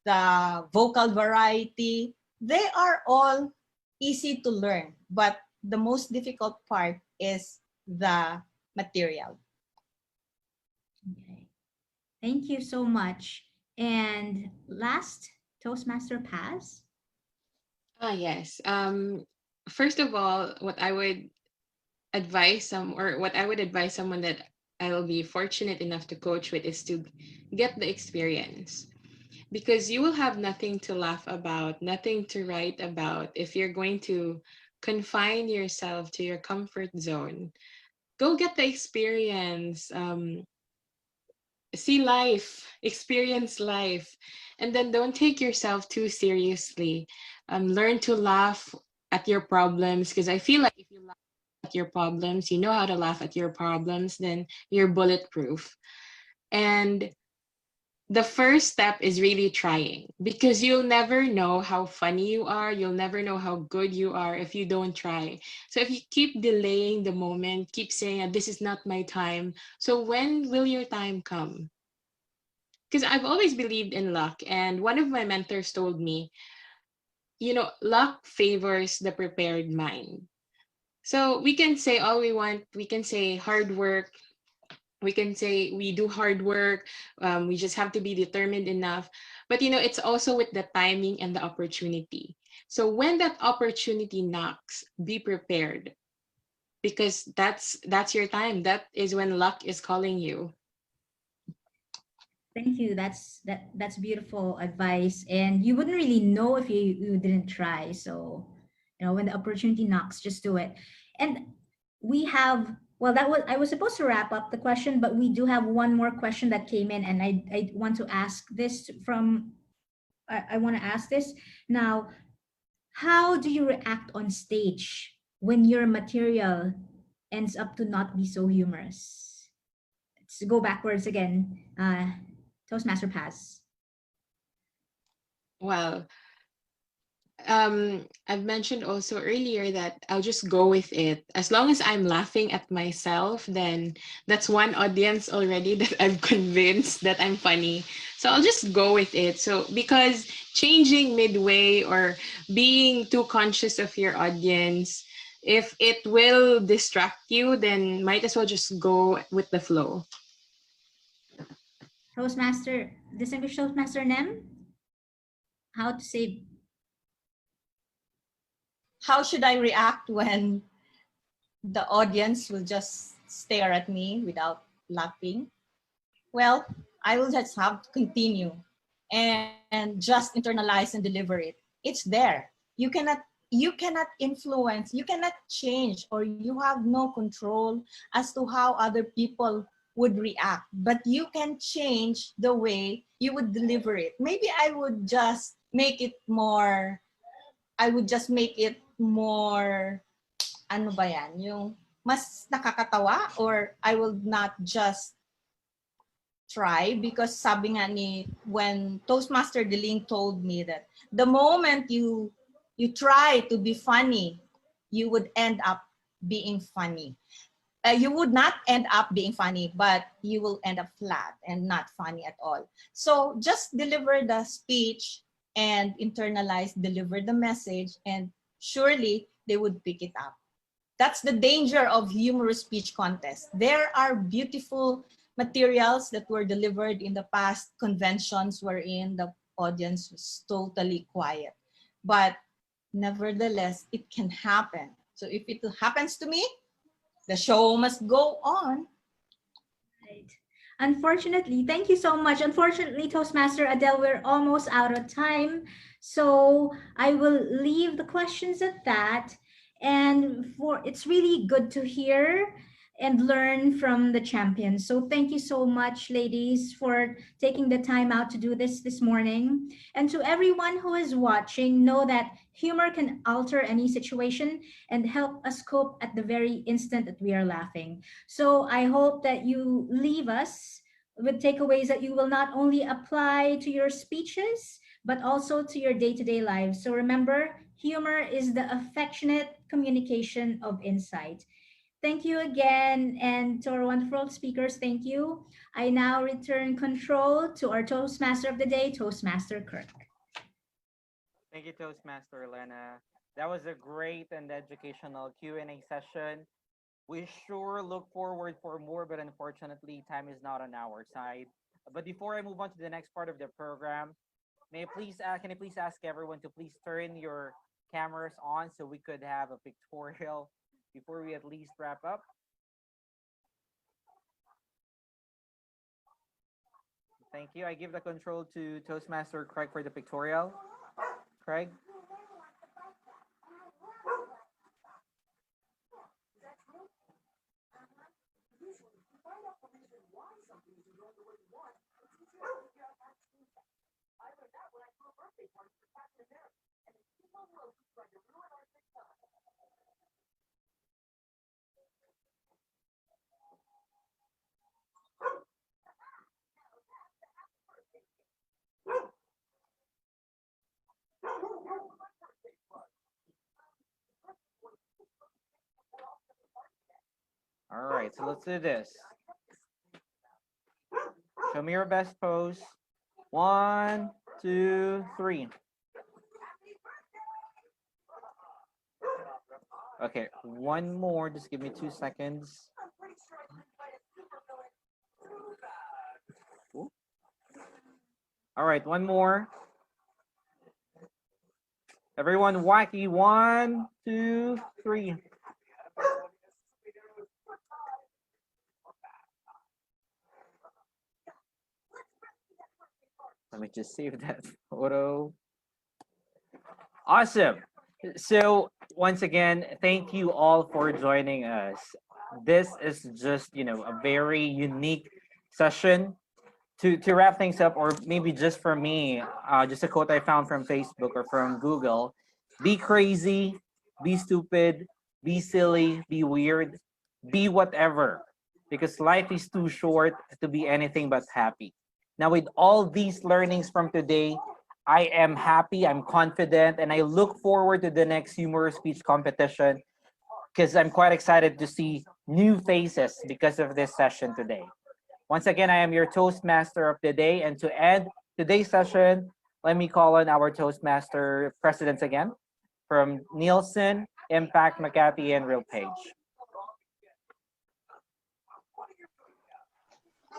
the vocal variety, they are all easy to learn, but the most difficult part is the material. Okay. Thank you so much. And last, Toastmaster Paz. Yes. First of all, what I would advise someone that I will be fortunate enough to coach with is to get the experience, because you will have nothing to laugh about, nothing to write about if you're going to confine yourself to your comfort zone. Go get the experience. See life, experience life, and then don't take yourself too seriously. Learn to laugh at your problems, because I feel like if you laugh at your problems, you know how to laugh at your problems, then you're bulletproof. And the first step is really trying, because you'll never know how funny you are, you'll never know how good you are if you don't try. So if you keep delaying the moment, keep saying, this is not my time, so when will your time come? Because I've always believed in luck, and one of my mentors told me, luck favors the prepared mind. So we can say all we want, we can say hard work, we can say we do hard work, we just have to be determined enough. But it's also with the timing and the opportunity. So when that opportunity knocks, be prepared, because that's your time. That is when luck is calling you. Thank you. That's beautiful advice. And you wouldn't really know if you didn't try. So, when the opportunity knocks, just do it. And we have, well, I was supposed to wrap up the question, but we do have one more question that came in, and I want to ask this I want to ask this now. How do you react on stage when your material ends up to not be so humorous? Let's go backwards again. Toastmaster Paz. Well, I've mentioned also earlier that I'll just go with it. As long as I'm laughing at myself, then that's one audience already that I've convinced that I'm funny. So I'll just go with it. So because changing midway or being too conscious of your audience, if it will distract you, then might as well just go with the flow. Toastmaster, distinguished Toastmaster Nem, how to say? How should I react when the audience will just stare at me without laughing? Well, I will just have to continue and just internalize and deliver it. It's there. You cannot influence, you cannot change, or you have no control as to how other people would react, but you can change the way you would deliver it. Maybe I would just make it more, ano ba yan, yung mas nakakatawa, or I will not just try, because sabi nga when Toastmaster Dehing told me that the moment you try to be funny, you would end up being funny. You would not end up being funny, but you will end up flat and not funny at all. So just deliver the speech and deliver the message, and surely they would pick it up. That's the danger of humorous speech contest. There are beautiful materials that were delivered in the past conventions wherein the audience was totally quiet. But nevertheless, it can happen. So if it happens to me, the show must go on. Right. Unfortunately, thank you so much. Unfortunately, Toastmaster Adele, we're almost out of time. So I will leave the questions at that. And it's really good to hear and learn from the champions. So thank you so much, ladies, for taking the time out to do this morning. And to everyone who is watching, know that humor can alter any situation and help us cope at the very instant that we are laughing. So I hope that you leave us with takeaways that you will not only apply to your speeches, but also to your day-to-day lives. So remember, humor is the affectionate communication of insight. Thank you again, and to our wonderful speakers, thank you. I now return control to our Toastmaster of the day, Toastmaster Kirk. Thank you, Toastmaster Lenna. That was a great and educational Q&A session. We sure look forward for more, but unfortunately, time is not on our side. But before I move on to the next part of the program, can I please ask everyone to please turn your cameras on so we could have a pictorial before we at least wrap up? Thank you. I give the control to Toastmaster Craig for the pictorial. Craig? All right, so let's do this. Show me your best pose. 1, 2, 3. Okay, one more. Just give me 2 seconds. Ooh. All right, one more. Everyone, wacky. 1, 2, 3. Let me just save that photo. Awesome. So once again, thank you all for joining us. This is just, a very unique session. To wrap things up, or maybe just for me, just a quote I found from Facebook or from Google: be crazy, be stupid, be silly, be weird, be whatever, because life is too short to be anything but happy. Now, with all these learnings from today, I am happy, I'm confident, and I look forward to the next humorous speech competition because I'm quite excited to see new faces because of this session today. Once again, I am your Toastmaster of the day, and to end today's session, let me call on our Toastmaster presidents again from Nielsen, Impact, Makati, and RealPage.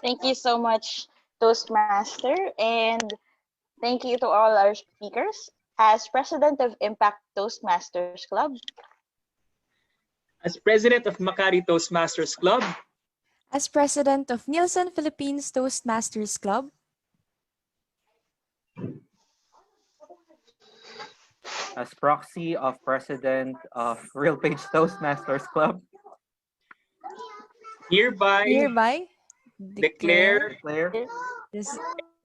Thank you so much, Toastmaster, and thank you to all our speakers. As president of Impact Toastmasters Club, As president of Makati Toastmasters Club, As president of Nielsen Philippines Toastmasters Club, as proxy of president of RealPage Toastmasters Club, hereby declare this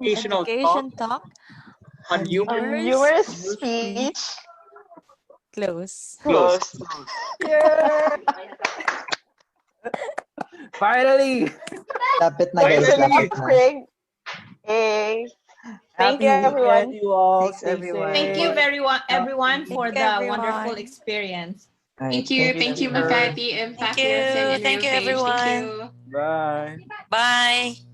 educational education talk talk on on humor humorous speech speech close. closed. finally. Lapit na guys, Finally. lapit na. Craig. Hey, thank Happy you, weekend, everyone. you all. Thanks, Stay everyone. Thank you safe. everyone for Thank you, the wonderful everyone. experience. All right, Thank you, Speaker. Makati, Thank Impact, Nielsen, you. and Thank you, RealPage. Thank everyone. you. Bye. Bye.